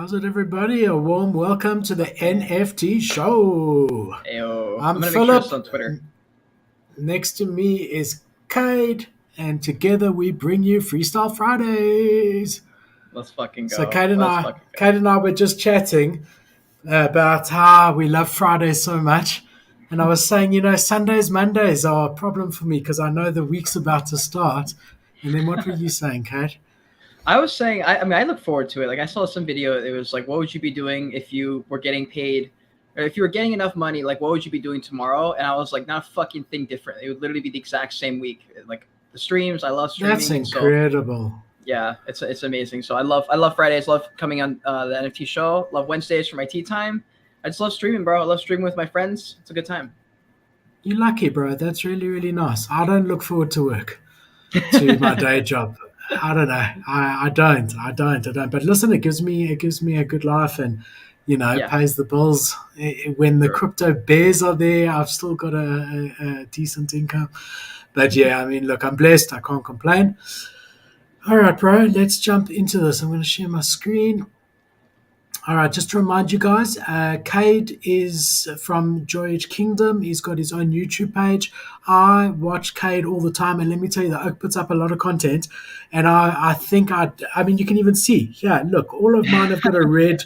How's it, everybody? A warm welcome to the NFT show. Ayo. I'm I'm gonna make sure it's Philip. on Twitter. Next to me is Cade, and together we bring you Freestyle Fridays. Let's fucking So go. Let's fucking go. Cade and I were just chatting about how we love Fridays so much, and I was saying, Sundays, Mondays are a problem for me because I know the week's about to start. And then what were you saying, Cade? I was saying, I mean, I look forward to it. Like, I saw some video. It was like, what would you be doing if you were getting paid, or if you were getting enough money? Like, what would you be doing tomorrow? And I was like, not a fucking thing different. It would literally be the exact same week. Like the streams, I love streaming. That's So incredible. yeah, it's amazing. So I love Fridays. Love coming on the NFT show. Love Wednesdays for my tea time. I just love streaming, bro. I love streaming with my friends. It's a good time. You're lucky, bro. That's really, really nice. I don't look forward to work, to my day job. I don't know. I don't. But listen, it gives me a good life, and Yeah, pays the bills. When the sure. crypto bears are there, I've still got a decent income. But yeah, I mean, look, I'm blessed. I can't complain. All right, bro. Let's jump into this. I'm going to share my screen. All right, just to remind you guys, Cade is from Joyage Kingdom. He's got his own YouTube page. I watch Cade all the time, and let me tell you, the Oak puts up a lot of content. And I think I mean, you can even see, yeah, look, all of mine have got a red.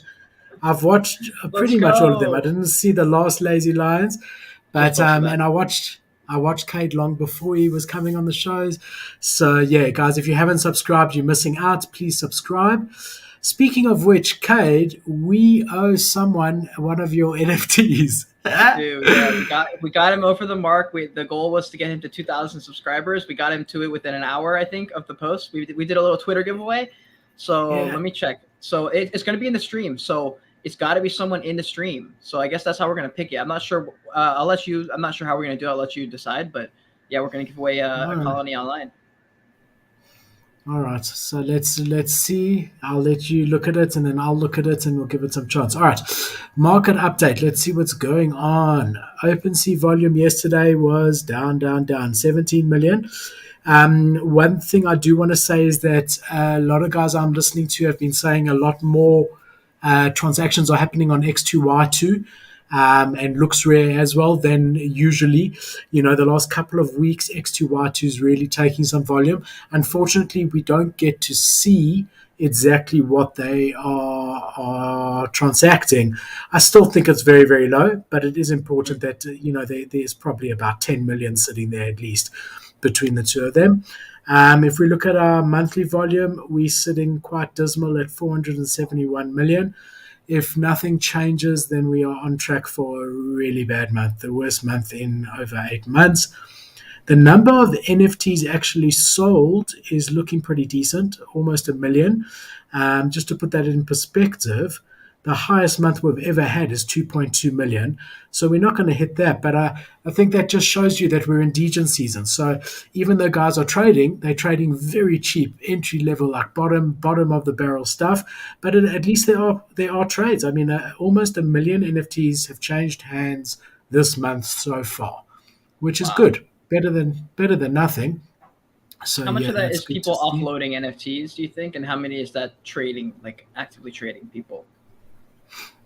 I've watched Let's pretty much all of them. I go. didn't see the last Lazy Lions, Just but posted and that. I watched Cade long before he was coming on the shows. So yeah, guys, if you haven't subscribed, you're missing out. Please subscribe. Speaking of which, Cade, we owe someone one of your NFTs. Dude, yeah, we got him over the mark. The goal was to get him to 2,000 subscribers. We got him to it within an hour, I think, of the post. We did a little Twitter giveaway. So Yeah. let me check. So it's going to be in the stream. So it's got to be someone in the stream. So I guess that's how we're going to pick it. I'm not sure. I'll let you. I'm not sure how we're going to do it. I'll let you decide. But yeah, we're going to give away All a right. colony online. All right. So let's see. I'll let you look at it, and then I'll look at it, and we'll give it some chance. All right. Market update. Let's see what's going on. OpenSea volume yesterday was down, 17 million. One thing I do want to say is that a lot of guys I'm listening to have been saying a lot more transactions are happening on X2Y2 and looks rare as well than usually. The last couple of weeks, X2Y2 is really taking some volume. Unfortunately, we don't get to see exactly what they are transacting. I still think it's very, very low, but it is important that, there's probably about 10 million sitting there at least between the two of them. If we look at our monthly volume, we're sitting quite dismal at 471 million. If nothing changes, then we are on track for a really bad month, the worst month in over 8 months. The number of NFTs actually sold is looking pretty decent, almost a million. Just to put that in perspective, the highest month we've ever had is 2.2 million. So we're not going to hit that. But I think that just shows you that we're in degen season. So even though guys are trading, they're trading very cheap, entry level, like bottom of the barrel stuff. But at least there are trades. I mean, almost a million NFTs have changed hands this month so far, which is Wow. good. Better than nothing. So How much yeah, of that that's is good to people see. offloading NFTs? Do you think, and how many is that trading, like actively trading people?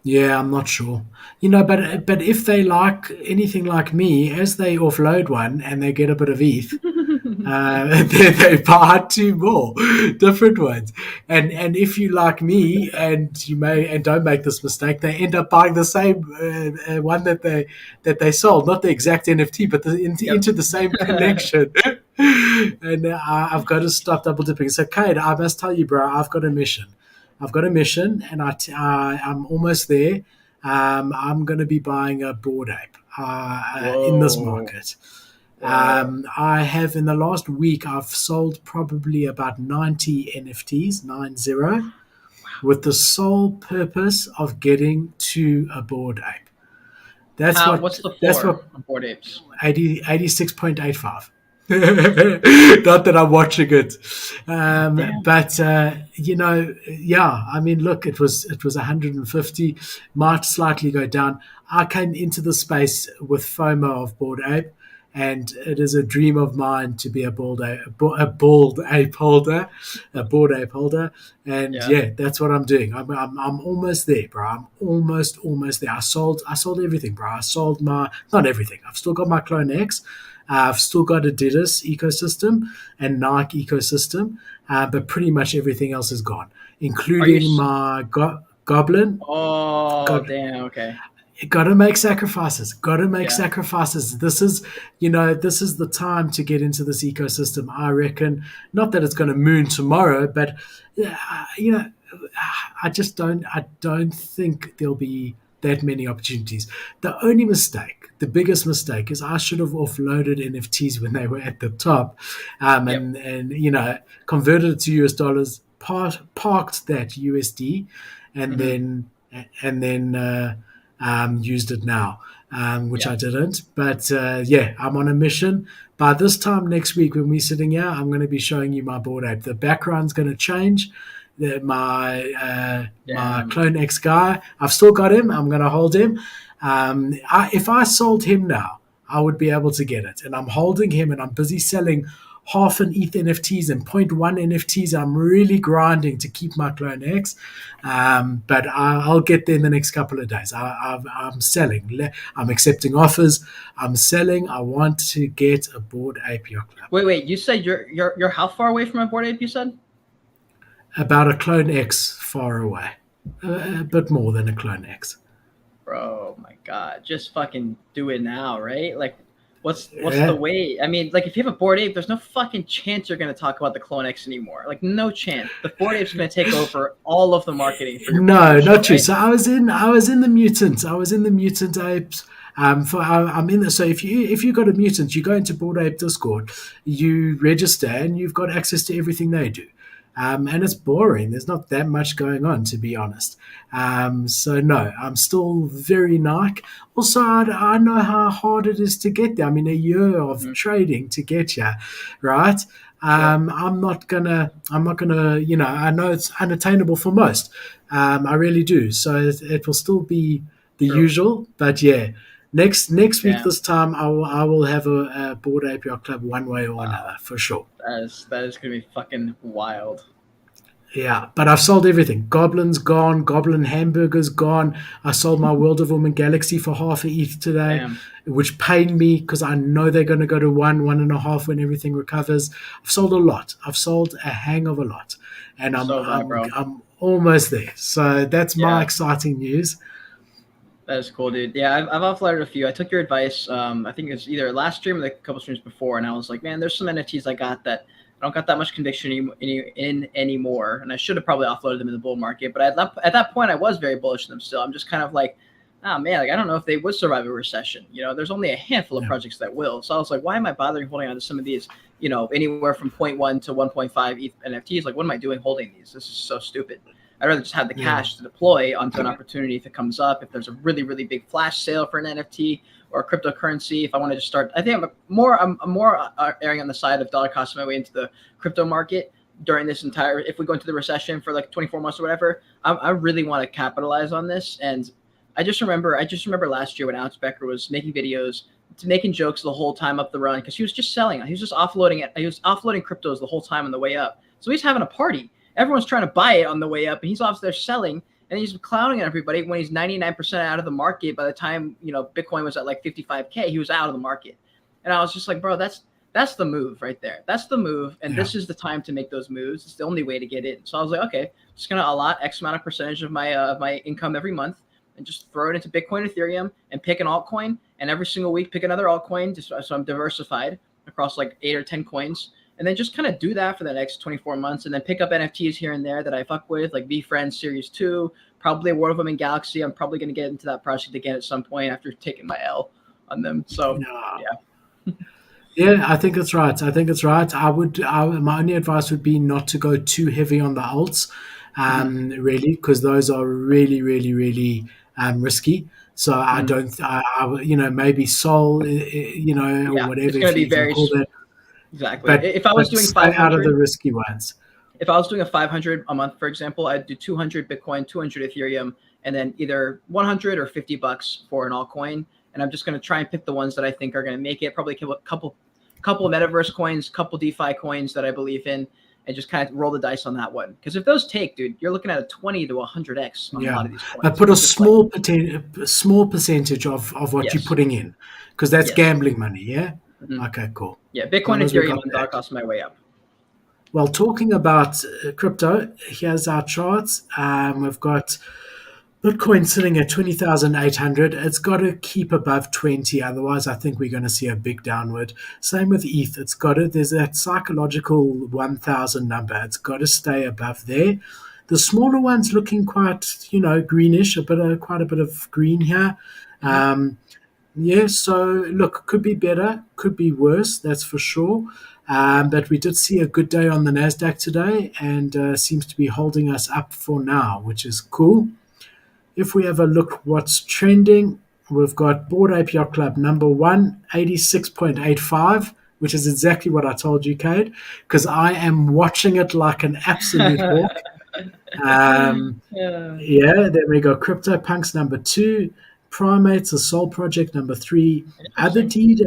Yeah, I'm not sure. But if they like anything like me, as they offload one and they get a bit of ETH, they buy two more different ones. And if you like me, and don't make this mistake, they end up buying the same one that they sold, not the exact NFT, but Yep. into the same collection. And I've got to stop double dipping. So, Kate, I must tell you, bro, I've got a mission. And I'm almost there. I'm going to be buying a board ape in this Whoa. market. Whoa. I have in the last week, I've sold probably about 90 NFTs, 90, with the sole purpose of getting to a board ape. That's How? what What's the that's floor what on Bored Apes? 86.85. Not that I'm watching it, Damn. but yeah. I mean, look, it was 150, might slightly go down. I came into the space with FOMO of Bored Ape, and it is a dream of mine to be a bald ape holder, a board ape holder. And Yeah. yeah, that's what I'm doing. I'm almost there, bro. I'm almost there. I sold everything, bro. I sold my not everything. I've still got my Clone X. I've still got Adidas ecosystem and Nike ecosystem, but pretty much everything else is gone, Are you? including my Goblin. Oh, Got damn. Okay. got to make sacrifices. Got to make Yeah. sacrifices. This is the time to get into this ecosystem. I reckon. Not that it's going to moon tomorrow, but yeah, I don't think there'll be that many opportunities. The only mistake, the biggest mistake, is I should have offloaded NFTs when they were at the top, Yep. and converted it to US dollars, parked that USD, and Hmm. then used it now, which Yeah. I didn't. But yeah, I'm on a mission. By this time next week, when we're sitting here, I'm going to be showing you my board ape. The background's going to change. My Damn. Clone X guy, I've still got him. I'm going to hold him. If I sold him now, I would be able to get it. And I'm holding him, and I'm busy selling half an ETH NFTs and point 0.1 NFTs. I'm really grinding to keep my Clone X, but I'll get there in the next couple of days. I'm selling. I'm accepting offers. I'm selling. I want to get a Bored Ape Yacht Club. Wait. You said you're how far away from a board ape? You said. About a Clone X far away. A bit more than a Clone X. Bro, my God, just fucking do it now, right? Like, what's the Yeah. wait? I mean, like, if you have a board ape, there's no fucking chance you're gonna talk about the Clone X anymore. Like, no chance. The board ape's gonna take over all of the marketing for your No, shit, not true. right? So I was in the mutants. I was in the mutant apes. I'm in the. So if you got a mutant, you go into Board Ape Discord, you register, and you've got access to everything they do. And it's boring. There's not that much going on, to be honest. So no, I'm still very Nike. Also, I know how hard it is to get there. I mean, a year of Hmm. trading to get here, right? Yeah. I'm not gonna. I know it's unattainable for most. I really do. So it will still be the True. usual, but yeah. Next week Damn. this time I will have a Board API club one way or another Wow. for sure. That is gonna be fucking wild. Yeah, but I've sold everything. Goblin's gone. Goblin hamburger's gone. I sold my World of Woman Galaxy for half a ETH today, Damn. which pained me because I know they're going to go to 1.5 when everything recovers. I've sold a lot. I've sold a hang of a lot, and I'm So glad, I'm bro. I'm almost there. So that's my Yeah. exciting news. That is cool, dude. Yeah, I've offloaded a few. I took your advice. I think it was either last stream or a couple streams before, and I was like, man, there's some NFTs I got that I don't got that much conviction in anymore, and I should have probably offloaded them in the bull market. But at that point, I was very bullish on them still. I'm just kind of like, oh man, like I don't know if they would survive a recession. There's only a handful of Yeah, projects that will. So I was like, why am I bothering holding on to some of these? Anywhere from zero point 0.1 to 1.5 ETH NFTs. Like, what am I doing holding these? This is so stupid. I'd rather just have the yeah, cash to deploy onto an opportunity if it comes up. If there's a really, really big flash sale for an NFT or a cryptocurrency, if I want to just start, I think I'm more erring on the side of dollar costing my way into the crypto market during this entire. If we go into the recession for like 24 months or whatever, I really want to capitalize on this. And I just remember last year when Alex Becker was making videos, making jokes the whole time up the run because he was just selling. He was just offloading it. He was offloading cryptos the whole time on the way up. So he's having a party. Everyone's trying to buy it on the way up, and he's off there selling, and he's clowning on everybody when he's 99% out of the market. By the time Bitcoin was at like 55K, he was out of the market, and I was just like, bro, that's the move right there. That's the move, and yeah. this is the time to make those moves. It's the only way to get in. So I was like, okay, just gonna allot X amount of percentage of my income every month, and just throw it into Bitcoin, Ethereum, and pick an altcoin, and every single week pick another altcoin, just so I'm diversified across like 8 or 10 coins, and then just kind of do that for the next 24 months, and then pick up NFTs here and there that I fuck with, like VFriends Series 2, probably World of Women Galaxy. I'm probably going to get into that project again at some point after taking my L on them. So, Yeah. yeah. Yeah, I think it's right. I think it's right. My only advice would be not to go too heavy on the alts, Mm-hmm. really, because those are really, really, really risky. So I Mm-hmm. don't, maybe Sol, or Yeah. It's whatever, going if to be you can very, call that, exactly. but If I was doing stay out of the 500, risky ones. if I was doing a 500 a month, for example, I'd do 200 Bitcoin, 200 Ethereum, and then either 100 or $50 for an altcoin. and I'm just going to try and pick the ones that I think are going to make it. Probably a couple of metaverse coins, couple DeFi coins that I believe in, and just kind of roll the dice on that one. Because if those take, dude, you're looking at a 20 to 100x on a Yeah, lot of these but coins. put a It's just like, small percentage of what you're yes, putting in, because that's yes, gambling money. Yeah. hmm Okay, cool. yeah. As long Bitcoin, as we Ethereum, got and dollar that. cost my way up. Well, talking about crypto, here's our charts. We've got Bitcoin sitting at 20,800. It's got to keep above 20. Otherwise, I think we're going to see a big downward. Same with ETH. It's got to, there's that psychological 1,000 number. It's got to stay above there. The smaller ones looking quite, greenish, quite a bit of green here. Hmm. Um, yeah, so look, could be better, could be worse, that's for sure. Yeah. But we did see a good day on the NASDAQ today and seems to be holding us up for now, which is cool. If we have a look what's trending, we've got Board Ape Yacht Club number one, 86.85, which is exactly what I told you, Cade, because I am watching it like an absolute hawk. Um, Yeah. yeah, then we got CryptoPunks number two, Primates, a Soul Project number three, Other Interesting. Deed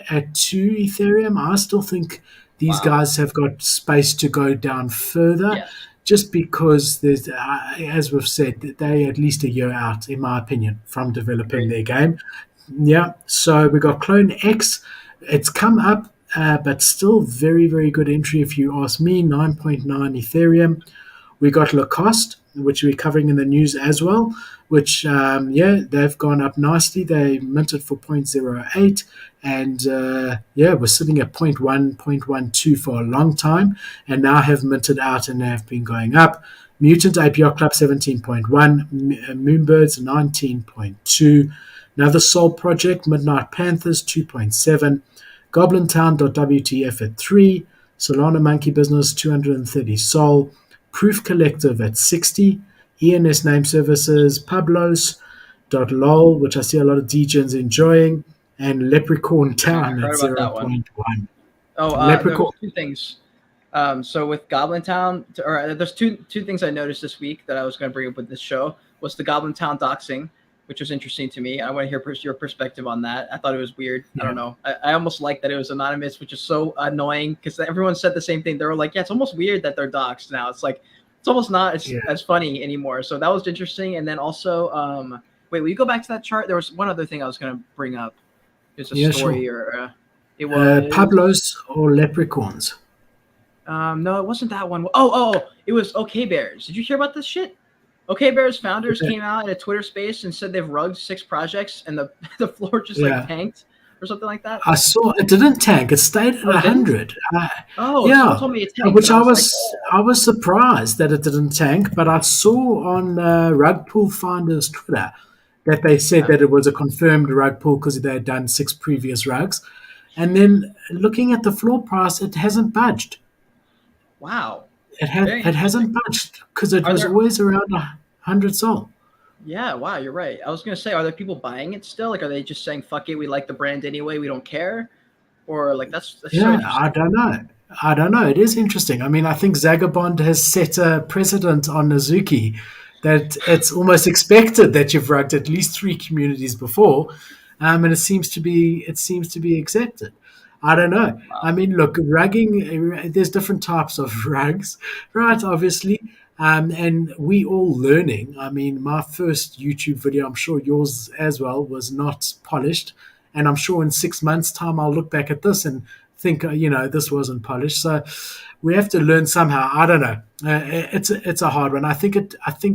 at two Ethereum. I still think these Wow. guys have got space to go down further, Yes. just because there's, as we've said, they at least a year out, in my opinion, from developing Agreed. their game. Yeah, so we got Clone X. It's come up, but still very, very good entry if you ask me. 9.9 Ethereum. We got Lacoste, which we're covering in the news as well, which, yeah, they've gone up nicely. They minted for 0.08 and, yeah, we're sitting at 0.1, 0.12 for a long time and now have minted out and have been going up. Mutant APR Club 17.1, Moonbirds 19.2, another Soul Project, Midnight Panthers 2.7, Goblin Town.wtf at 3, Solana Monkey Business 230 Sol, Proof Collective at 60, ENS Name Services, Pablos.lol, which I see a lot of DJs enjoying, and Leprechaun Yeah, I Town at heard about zero that one. point 0.1. Oh, there Leprechaun, was two things. So with Goblin Town, there's two things I noticed this week that I was going to bring up with this show was the Goblin Town doxing, which was interesting to me. I want to hear your perspective on that. I thought it was weird. I don't yeah, know. I almost like that it was anonymous, which is so annoying because everyone said the same thing. They were like, "Yeah, it's almost weird that they're doxed now." It's like it's almost not yeah, as funny anymore. So that was interesting. And then also, wait, will you go back to that chart? There was one other thing I was going to bring up. It was a yeah, sure. story, or it was. Pablos or Leprechauns? No, it wasn't that one. Oh, it was OK Bears. Did you hear about this shit? OK Bears founders came out in a Twitter space and said they've rugged 6 projects and the the floor just like Yeah, tanked or something like that. I saw it didn't tank. It stayed at Oh, it didn't. 100. Oh, someone Yeah, told me it tanked, which and I was like, I was surprised that it didn't tank. But I saw on Rug Pool Finders Twitter that they said yeah, that it was a confirmed rug pull because they had done six previous rugs. And then looking at the floor price, it hasn't budged. wow, very It interesting. hasn't budged because it Are was there? always around 100 sol. Yeah, wow, you're right. I was gonna say, are there people buying it still? Like, are they just saying, "Fuck it, we like the brand anyway, we don't care," or like that's so Yeah, interesting. I don't know. I don't know. It is interesting. I mean, I think Zagabond has set a precedent on Nazuki that it's almost expected that you've rugged at least three communities before, and it seems to be accepted. I don't know. I Wow. mean, look, rugging. There's different types of rugs, right? Obviously, and we all learning. I mean, my first YouTube video, I'm sure yours as well, was not polished, and I'm sure in 6 months' time I'll look back at this and think, this wasn't polished. So we have to learn somehow. I don't know. It's a hard one. I think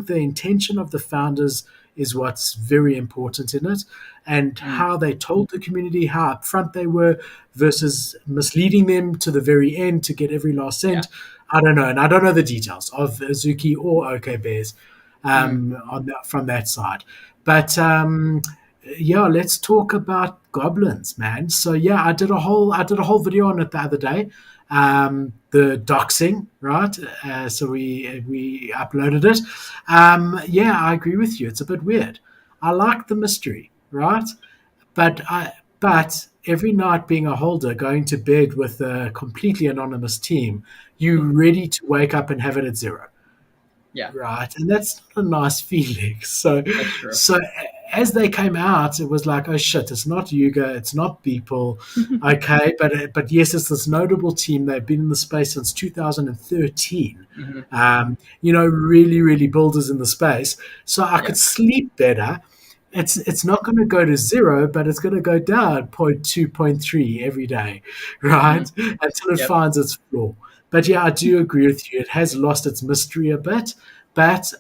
the intention of the founders is what's very important in it, and Mm, how they told the community, how upfront they were, versus misleading them to the very end to get every last yeah. cent. I don't know, and I don't know the details of Azuki or OK Bears Mm, from that side. But yeah, let's talk about goblins, man. So yeah, I did a whole video on it the other day. The doxing, right? So we uploaded it. Yeah, I agree with you. It's a bit weird. I like the mystery, right? But every night being a holder, going to bed with a completely anonymous team, you ready to wake up and have it at zero, yeah, right? And that's not a nice feeling. that's true. as they came out, it was like, oh shit, it's not Yuga, it's not Beeple, okay, but yes, it's this notable team. They've been in the space since 2013. Hmm. Really, really builders in the space. So I Yeah. could sleep better. It's not going to go to zero, but it's going to go down zero point 0.2, zero point 0.3 every day, Hmm. right? Until it Yep. finds its floor. But yeah, I do agree with you. It has lost its mystery a bit. But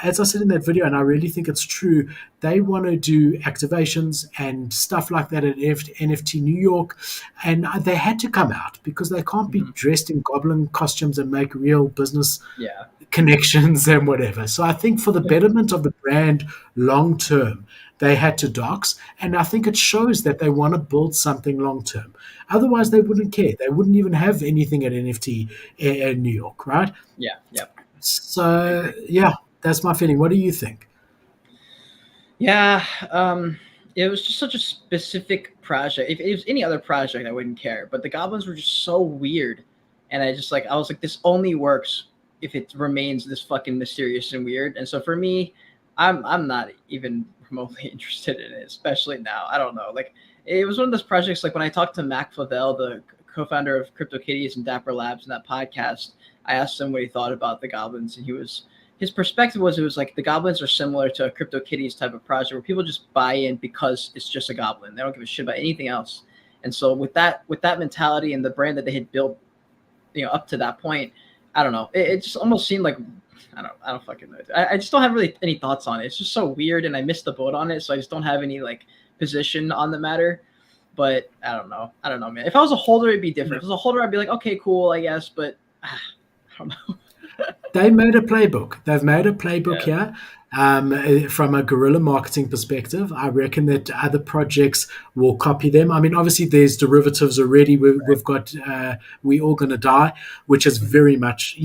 as I said in that video, and I really think it's true, they want to do activations and stuff like that at NFT New York. And they had to come out because they can't be Hmm. dressed in goblin costumes and make real business Yeah. connections and whatever. So I think for the betterment of the brand long term, they had to dox. And I think it shows that they want to build something long term. Otherwise, they wouldn't care. They wouldn't even have anything at NFT in New York, right? Yeah. Yep. I So, agree. yeah, that's my feeling. What do you think? Yeah, it was just such a specific project. If it was any other project, I wouldn't care. But the goblins were just so weird, and I was like, this only works if it remains this fucking mysterious and weird. And so for me, I'm not even remotely interested in it, especially now. I don't know. Like it was one of those projects. Like when I talked to Mac Flavell, the co-founder of CryptoKitties and Dapper Labs, in that podcast, I asked him what he thought about the goblins, and his perspective was, it was like the goblins are similar to a CryptoKitties type of project where people just buy in because it's just a goblin. They don't give a shit about anything else. And so with that mentality and the brand that they had built, up to that point, I don't know. It just almost seemed like I don't fucking know. I just don't have really any thoughts on it. It's just so weird, and I missed the boat on it, so I just don't have any like position on the matter. But I don't know. I don't know, man. If I was a holder, it'd be different. If I was a holder, I'd be like, okay, cool, I guess. But I don't know. They made a playbook. They've made a playbook Yeah. here from a guerrilla marketing perspective. I reckon that other projects will copy them. I mean, obviously, there's derivatives already. We've got We All Gonna Die, which is Hmm. very much,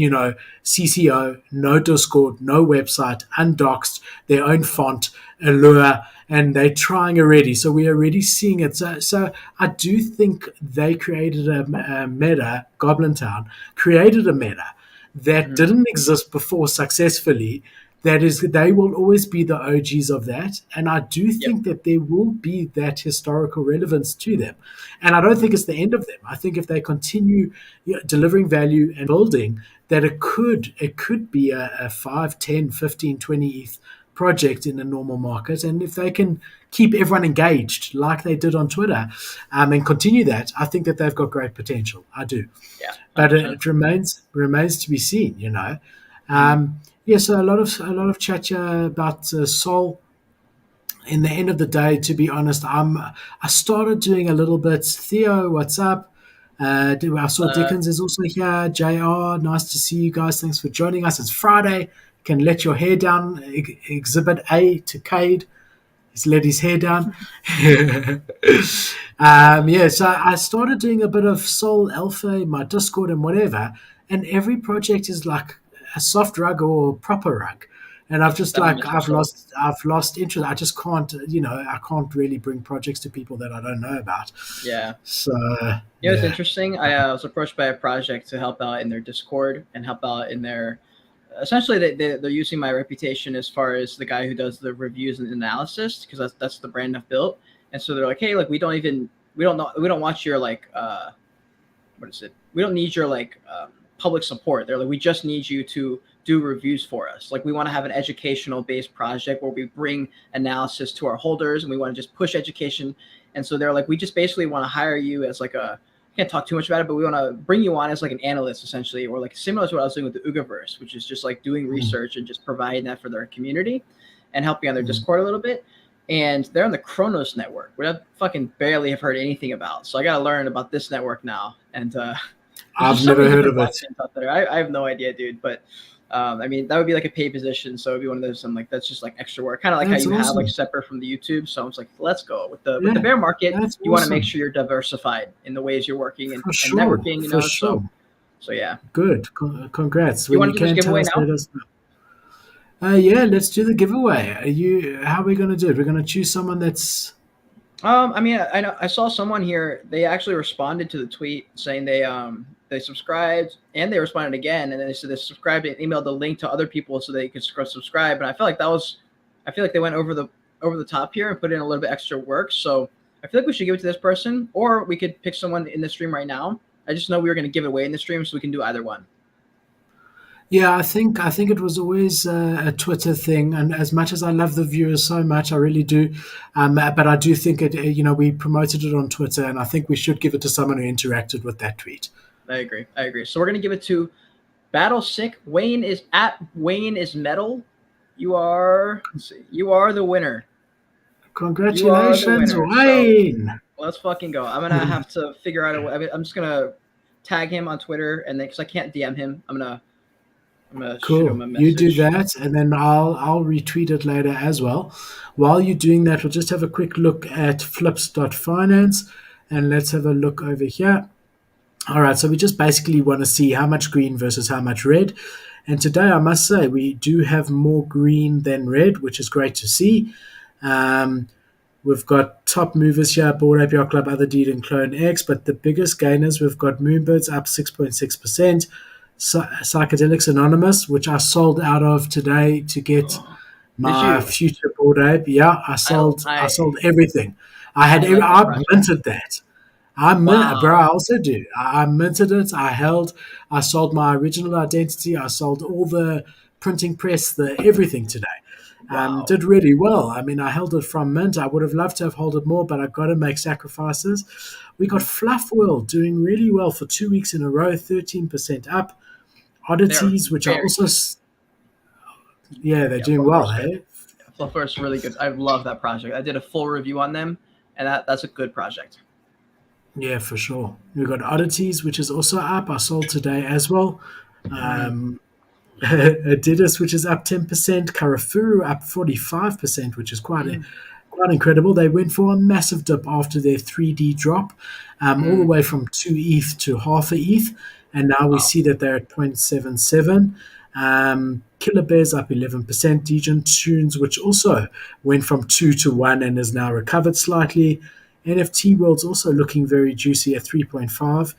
CCO, no Discord, no website, undoxed, their own font, Allure, and they're trying already. So we're already seeing it. So I do think they created a meta, Goblin Town created a meta that Hmm. didn't exist before successfully. That is, they will always be the OGs of that. And I do Yep. think that there will be that historical relevance to them. And I don't Hmm. think it's the end of them. I think if they continue delivering value and building, that it could be a 5, 10, 15, 20 ETH project in a normal market. And if they can keep everyone engaged like they did on Twitter and continue that, I think that they've got great potential. I do, Yeah. but 100%. it remains to be seen. Hmm. Yeah. So a lot of chat here about Sol. In the end of the day, to be honest, I started doing a little bit. Theo, what's up? I saw Uh, Dickens is also here. JR, nice to see you guys. Thanks for joining us. It's Friday. You can let your hair down. Exhibit A to Cade. He's let his hair down. Yeah, so I started doing a bit of Soul Alpha in my Discord and whatever, and every project is like a soft rug or proper rug, and I've just that one like missing I've soul. lost I've lost interest. I just can't, I can't really bring projects to people that I don't know about. Yeah. So It's yeah. interesting. I was approached by a project to help out in their Discord and help out in their. Essentially, they're using my reputation as far as the guy who does the reviews and analysis, because that's the brand I've built. And so they're like, hey, like we don't want your like what is it? We don't need your like public support. They're like, we just need you to do reviews for us. Like, we want to have an educational based project where we bring analysis to our holders, and we want to just push education. And so they're like, we just basically want to hire you as like a, I can't talk too much about it, but we want to bring you on as like an analyst essentially, or like similar to what I was doing with the Ugaverse, which is just like doing Mm, research and just providing that for their community and helping on their mm. Discord a little bit. And they're on the Kronos network, which I fucking barely have heard anything about. So I got to learn about this network now. And there's I've just so many never heard different of it. blockchains out there. I have no idea, dude. But I mean, that would be like a paid position, so it'd be one of those. I'm like, that's just like extra work, kind of like how That's you have like awesome. separate from the YouTube. So I was like, let's go with the Yeah, bear market. that's You want to make awesome. sure you're diversified in the ways you're working For and sure, networking. for So sure. yeah. Good. Congrats. You When want you to do this can tell giveaway us, now? let us know. Yeah, let's do the giveaway. How are we going to do it? We're going to choose someone that's. I mean, I know I saw someone here. They actually responded to the tweet saying they subscribed and they responded again, and then they said they subscribed and emailed the link to other people so they could subscribe. And I felt like that was, I feel like they went over over the top here and put in a little bit extra work. So I feel like we should give it to this person, or we could pick someone in the stream right now. I just know we were going to give it away in the stream, so we can do either one. Yeah, I think it was always a Twitter thing, and as much as I love the viewers so much, I really do. But I do think it. We promoted it on Twitter, and I think we should give it to someone who interacted with that tweet. I agree. I agree. So we're going to give it to Battle Sick. Wayne is at Wayne is Metal. You are the winner. Congratulations, Wayne! So let's fucking go. I'm gonna have to figure out a way. I'm just gonna tag him on Twitter, and then because I can't DM him, I'm gonna shoot him a Cool. message. You do that, and then I'll retweet it later as well. While you're doing that, we'll just have a quick look at flips.finance, and let's have a look over here. All right, so we just basically want to see how much green versus how much red. And today, I must say, we do have more green than red, which is great to see. Um, we've got top movers here, Board APR Club, Other Deed, and Clone X. But the biggest gainers, we've got Moonbirds up 6.6%, Psychedelics Anonymous, which I sold out of today to get my future Board Ape. Yeah, I sold everything. I minted that. Bro, I also do. I minted it. I sold my original identity. I sold all the printing press, the everything today. Did really well. I mean, I held it from mint. I would have loved to have held it more, but I've got to make sacrifices. We got Fluff World doing really well for 2 weeks in a row, 13% up. Oddities, which are also, they're doing well, hey? Fluffer is really good. I love that project. I did a full review on them, and that's a good project. Yeah, for sure. We've got Oddities, which is also up. I sold today as well. Adidas, which is up 10%. Karafuru up 45%, which is quite incredible. They went for a massive dip after their 3D drop, all the way from 2 ETH to half a ETH. And now we see that they're at 0.77. Killer Bears up 11%. Degen Tunes, which also went from 2 to 1 and has now recovered slightly. NFT World's also looking very juicy at 3.5,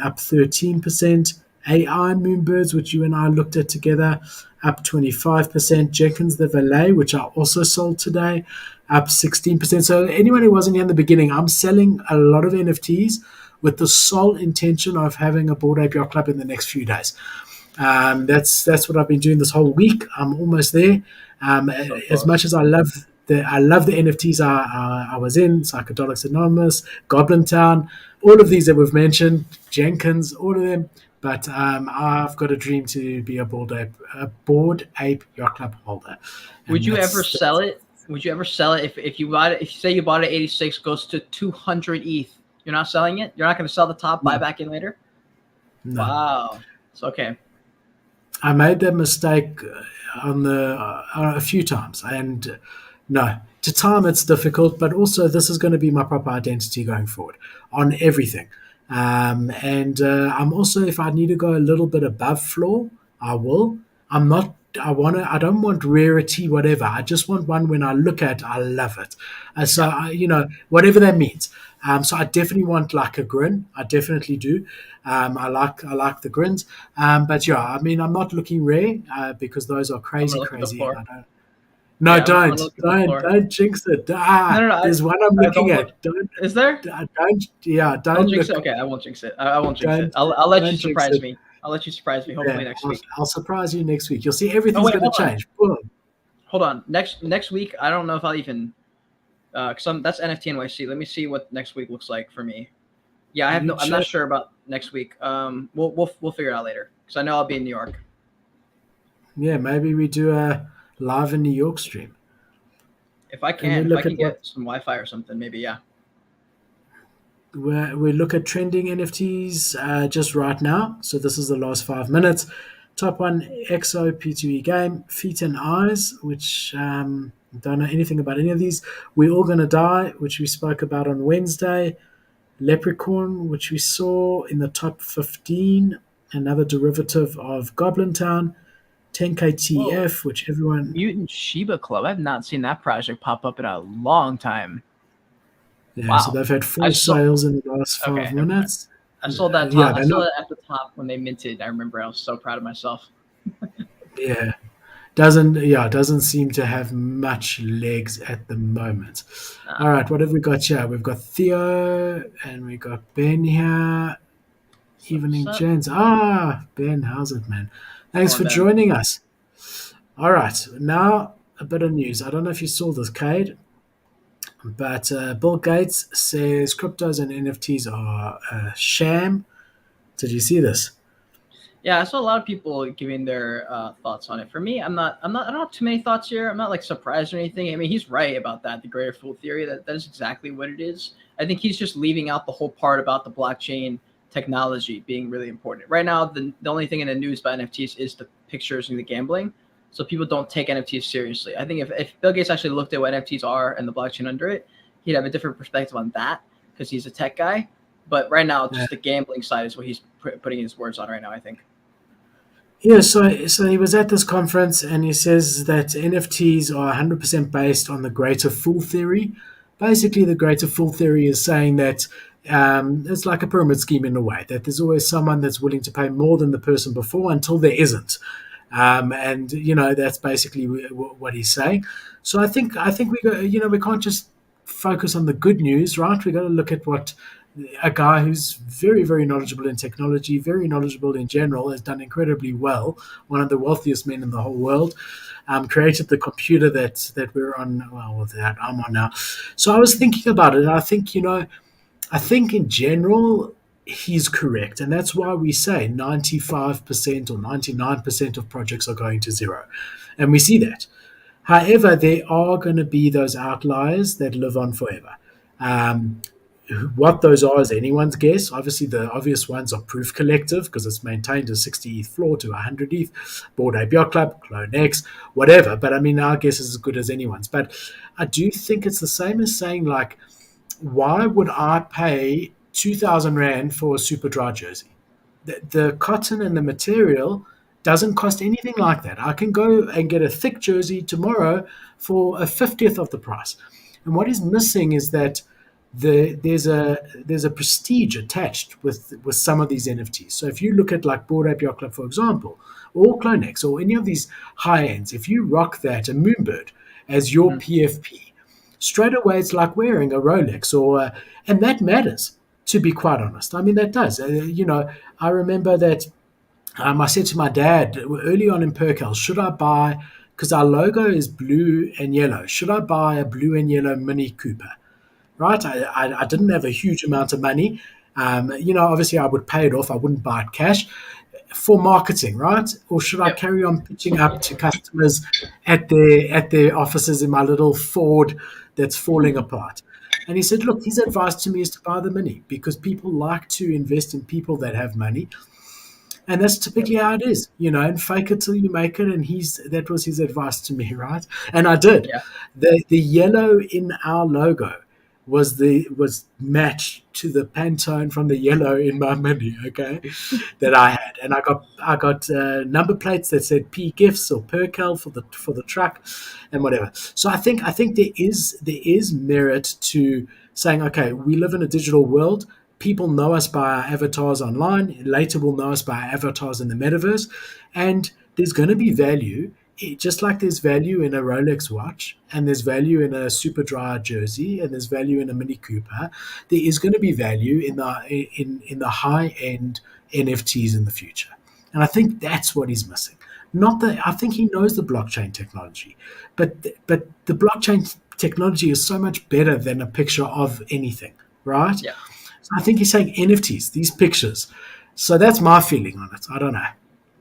up 13%. AI Moonbirds, which you and I looked at together, up 25%. Jenkins the Valet, which I also sold today, up 16%. So anyone who wasn't here in the beginning, I'm selling a lot of NFTs with the sole intention of having a Bored Ape Yacht Club in the next few days. That's what I've been doing this whole week. I'm almost there. As much as I love the NFTs I was in, Psychedelics Anonymous, Goblin Town, all of these that we've mentioned, Jenkins, all of them. But I've got a dream to be a Bored Ape Yacht Club holder. Would you ever sell it? Would you ever sell it if you bought it? If you say you bought it at 86, goes to 200 ETH, you're not selling it? You're not going to sell the top, buy back in later? No. Wow. It's okay. I made that mistake on a few times, and no, to time it's difficult, but also this is going to be my proper identity going forward on everything. And I'm also, if I need to go a little bit above floor, I will. I don't want rarity, whatever. I just want one when I look at, I love it. Whatever that means. So I definitely want like a grin. I definitely do. I like the grins. But yeah, I mean, I'm not looking rare because those are crazy. Don't jinx it. No. There's one I'm looking at. Is there? Don't jinx it. Okay, I won't jinx it. I won't jinx it. I'll let you surprise me. I'll let you surprise me. Hopefully next week. I'll surprise you next week. You'll see everything's going to change. Boom. Hold on. Next week, I don't know if I'll even because that's NFT NYC. Let me see what next week looks like for me. Yeah, I'm not sure about next week. We'll figure it out later because I know I'll be in New York. Yeah, maybe we do a live in New York stream. If I can get some Wi-Fi or something, maybe, yeah. We look at trending NFTs just right now. So this is the last 5 minutes. Top one, EXO P2E game, Feet and Eyes, which don't know anything about any of these. We're All Gonna Die, which we spoke about on Wednesday. Leprechaun, which we saw in the top 15, another derivative of Goblin Town. 10KTF, which everyone... Mutant Shiba Club. I've not seen that project pop up in a long time. Yeah, wow. So they've had 4 sales in the last 5 minutes. I saw that top. I saw that at the top when they minted. I remember I was so proud of myself. Yeah. doesn't seem to have much legs at the moment. All right, what have we got here? We've got Theo and we got Ben here. What's Evening, up? gents. Ben, how's it, man? What's Thanks going for on, Ben? joining us. All right, now a bit of news. I don't know if you saw this, Cade, but Bill Gates says cryptos and NFTs are a sham. Did you see this? Yeah, I saw a lot of people giving their thoughts on it. For me, I don't have too many thoughts here. I'm not like surprised or anything. I mean, he's right about that. The greater fool theory. That is exactly what it is. I think he's just leaving out the whole part about the blockchain technology being really important. Right now, the only thing in the news about NFTs is the pictures and the gambling. So people don't take NFTs seriously. I think if Bill Gates actually looked at what NFTs are and the blockchain under it, he'd have a different perspective on that because he's a tech guy. But right now, Uh, just the gambling side is what he's putting his words on right now, I think. yeah, so he was at this conference and he says that NFTs are 100% based on the greater fool theory. Basically, the greater fool theory is saying that it's like a pyramid scheme in a way, that there's always someone that's willing to pay more than the person before until there isn't. And that's basically what he's saying. So I think we got, we can't just focus on the good news, right? We got to look at what a guy who's very, very knowledgeable in technology, very knowledgeable in general, has done incredibly well. One of the wealthiest men in the whole world, created the computer that we're on. Well, that I'm on now. So I was thinking about it, and I think I think in general he's correct, and that's why we say 95% or 99% of projects are going to zero, and we see that. However, there are going to be those outliers that live on forever. Um, what those are is anyone's guess. Obviously, the obvious ones are Proof Collective because it's maintained a 60 ETH floor to 100 ETH, Board Ape Yacht Club, Clone X, whatever. But I mean, our guess is as good as anyone's. But I do think it's the same as saying, like, why would I pay 2,000 Rand for a super dry jersey? The cotton and the material doesn't cost anything like that. I can go and get a thick jersey tomorrow for a 50th of the price. And what is missing is that there's a prestige attached with some of these NFTs. So if you look at like Bored Ape Yacht Club, for example, or Clonex, or any of these high ends, if you rock that, a Moonbird, as your Mhm. PFP, straight away it's like wearing a Rolex, and that matters. To be quite honest, I mean that does. I remember that I said to my dad early on in Perkel, should I buy, because our logo is blue and yellow, should I buy a blue and yellow Mini Cooper? Right? I didn't have a huge amount of money. Obviously I would pay it off. I wouldn't buy it cash for marketing, right? Or should I Yep. carry on pitching up to customers at their offices in my little Ford that's falling apart? And he said, look, his advice to me is to buy the Mini because people like to invest in people that have money. And that's Yep. typically how it is, and fake it till you make it. And that was his advice to me, right? And I did. Yeah. The yellow in our logo was matched to the Pantone from the yellow in my Mini, okay, that I had, and I got number plates that said P Gifts or Perkel for the truck, and whatever. So I think there is merit to saying, okay, we live in a digital world. People know us by our avatars online. Later, will know us by our avatars in the metaverse, and there's going to be value. Just like there's value in a Rolex watch, and there's value in a super dry jersey, and there's value in a Mini Cooper, there is going to be value in the high end NFTs in the future. And I think that's what he's missing. Not that I think he knows the blockchain technology, but the blockchain technology is so much better than a picture of anything, right? Yeah. So I think he's saying NFTs, these pictures. So that's my feeling on it. I don't know.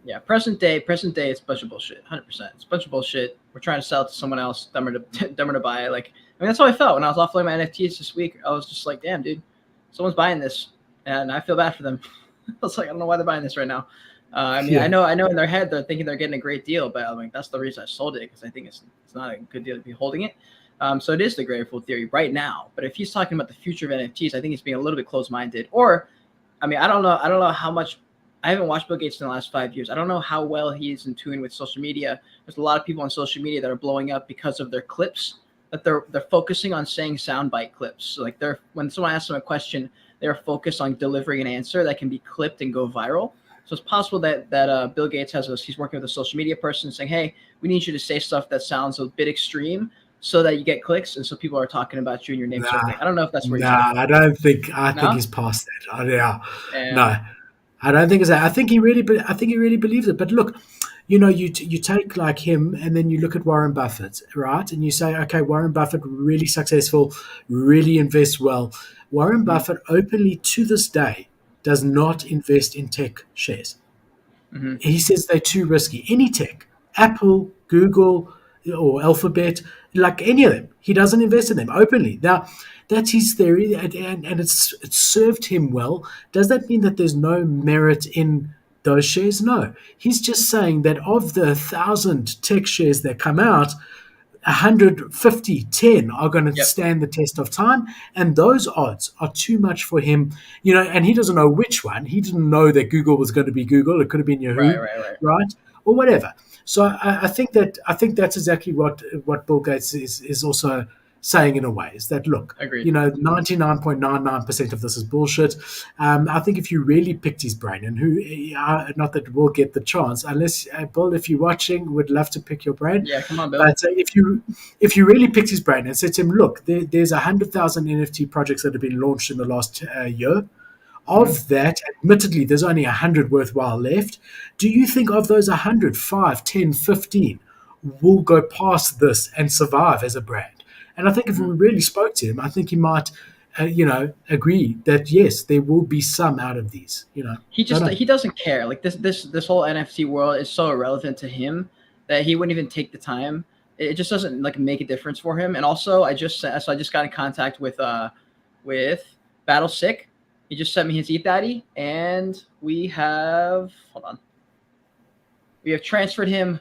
Yeah. Present day, it's a bunch of bullshit. 100%. It's a bunch of bullshit. We're trying to sell it to someone else, dumber to dumber to buy it. Like, I mean, that's how I felt when I was offloading my NFTs this week. I was just like, damn, dude, someone's buying this, and I feel bad for them. I was like, I don't know why they're buying this right now. I mean, Yeah. I know in their head they're thinking they're getting a great deal, but I'm like, that's the reason I sold it because I think it's not a good deal to be holding it. So it is the greater fool theory right now. But if he's talking about the future of NFTs, I think he's being a little bit close minded. Or, I mean, I don't know. I don't know how much. I haven't watched Bill Gates in the last 5 years. I don't know how well he is in tune with social media. There's a lot of people on social media that are blowing up because of their clips. That they're focusing on saying soundbite clips. So like when someone asks them a question, they're focused on delivering an answer that can be clipped and go viral. So it's possible that Bill Gates he's working with a social media person saying, "Hey, we need you to say stuff that sounds a bit extreme, so that you get clicks, and so people are talking about you and your name, sort of Nah, thing." I don't know if that's where he's at, nah, though. I don't think. I think No, he's past that. Oh, yeah, and no, I don't think it's that. I think I think he really believes it. But look, you take like him, and then you look at Warren Buffett, right? And you say, okay, Warren Buffett really successful, really invests well. Warren mm-hmm, Buffett openly to this day does not invest in tech shares. mm-hmm, He says they're too risky. Any tech, Apple, Google, or Alphabet, like any of them, he doesn't invest in them openly. Now, that's his theory, and it's served him well. Does that mean that there's no merit in those shares? No. He's just saying that of the 1,000 tech shares that come out, 150, 10 are going to yep, stand the test of time. And those odds are too much for him, and he doesn't know which one. He didn't know that Google was going to be Google. It could have been right, Yahoo, right, right, right? Or whatever. So I think that's exactly what Bill Gates is also saying in a way is that look, agreed. 99.99% of this is bullshit. I think if you really picked his brain, and not that we'll get the chance, unless Bill, if you're watching, would love to pick your brain. Yeah, come on, Bill. But if you really picked his brain and said to him, look, there's 100,000 NFT projects that have been launched in the last year. Mm-hmm. Of that, admittedly, there's only 100 worthwhile left. Do you think of those 100, 5, 10, 15 will go past this and survive as a brand? And I think if Mm-hmm. we really spoke to him, I think he might, agree that yes, there will be some out of these. Don't know. He doesn't care. Like this whole NFT world is so irrelevant to him that he wouldn't even take the time. It just doesn't like make a difference for him. And also, I just got in contact with Battle Sick. He just sent me his eThatty, and we have transferred him.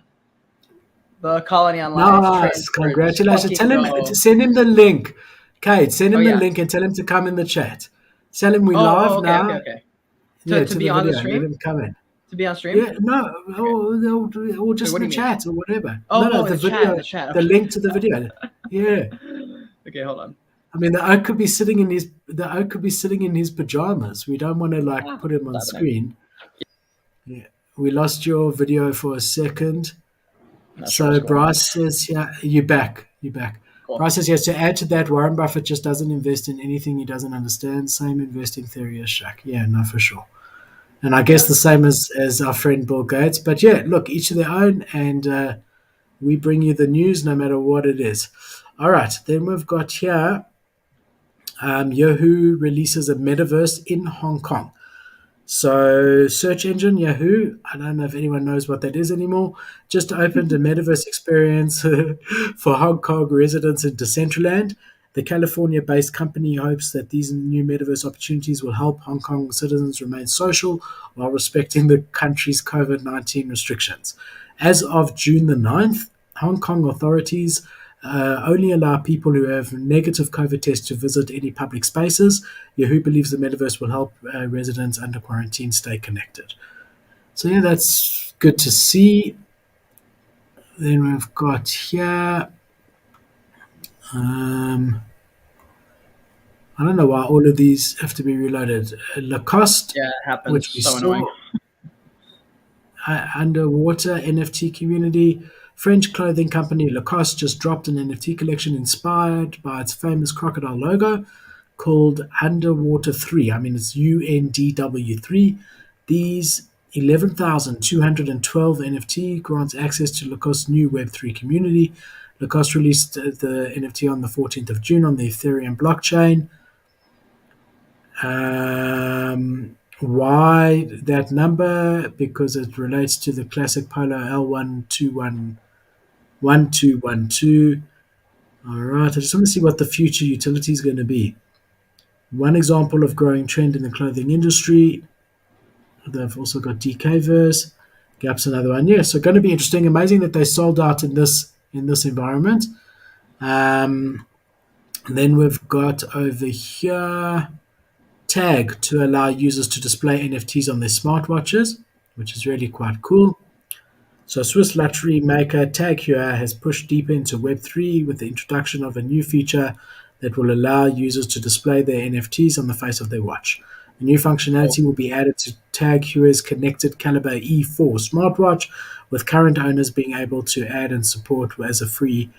The colony online is Nice, transferred. Let's congratulations. fucking Tell him, go. send him the link. Kate, send Oh him the yeah. link and tell him to come in the chat. Tell him we Oh, live okay, okay, now. okay. Yeah, To to be the on the video. Let stream. him come in. To be on stream. Yeah, no, Okay. or Wait, just what in do the you mean? chat or whatever. No, Oh, no, in the the chat, in video, the chat. the Okay. link to the video. Yeah, Okay, hold on. I mean, the oak could be sitting in his pajamas. We don't want to like Ah, put him on what's happening? screen. Yeah, we lost your video for a second. I'm not sure what's So going on. Bryce says, yeah, you're back. You're back. Cool. Bryce says, yes, to add to that, Warren Buffett just doesn't invest in anything he doesn't understand. Same investing theory as Shaq. Yeah, no, for sure. And I guess Yeah. the same as our friend Bill Gates. But yeah, look, each of their own. And we bring you the news no matter what it is. All right, then we've got here Yahoo releases a metaverse in Hong Kong. So, search engine Yahoo, I don't know if anyone knows what that is anymore, just opened a metaverse experience for Hong Kong residents in Decentraland. The California based company hopes that these new metaverse opportunities will help Hong Kong citizens remain social while respecting the country's COVID 19 restrictions. As of June the 9th, Hong Kong authorities only allow people who have negative COVID tests to visit any public spaces. Yahoo believes the metaverse will help residents under quarantine stay connected. So, yeah, that's good to see. Then we've got here. I don't know why all of these have to be reloaded. Lacoste, Yeah, it happens. which we So annoying. saw, underwater NFT community. French clothing company Lacoste just dropped an NFT collection inspired by its famous crocodile logo called Underwater 3. I mean, it's UNDW3. These 11,212 NFT grants access to Lacoste's new Web3 community. Lacoste released the NFT on the 14th of June on the Ethereum blockchain. Why that number? Because it relates to the classic Polo L121212. All right, I just want to see what the future utility is going to be. One example of growing trend in the clothing industry. They've also got DKverse. Gap's another one. Yeah, so going to be interesting. Amazing that they sold out in this environment. Then we've got over here Tag to allow users to display NFTs on their smartwatches, which is really quite cool. So Swiss lottery maker Tag here has pushed deeper into Web3 with the introduction of a new feature that will allow users to display their NFTs on the face of their watch. A new Oh, functionality will be added to Tag Heuer's connected Caliber E4 smartwatch, with current owners being able to add and support as a free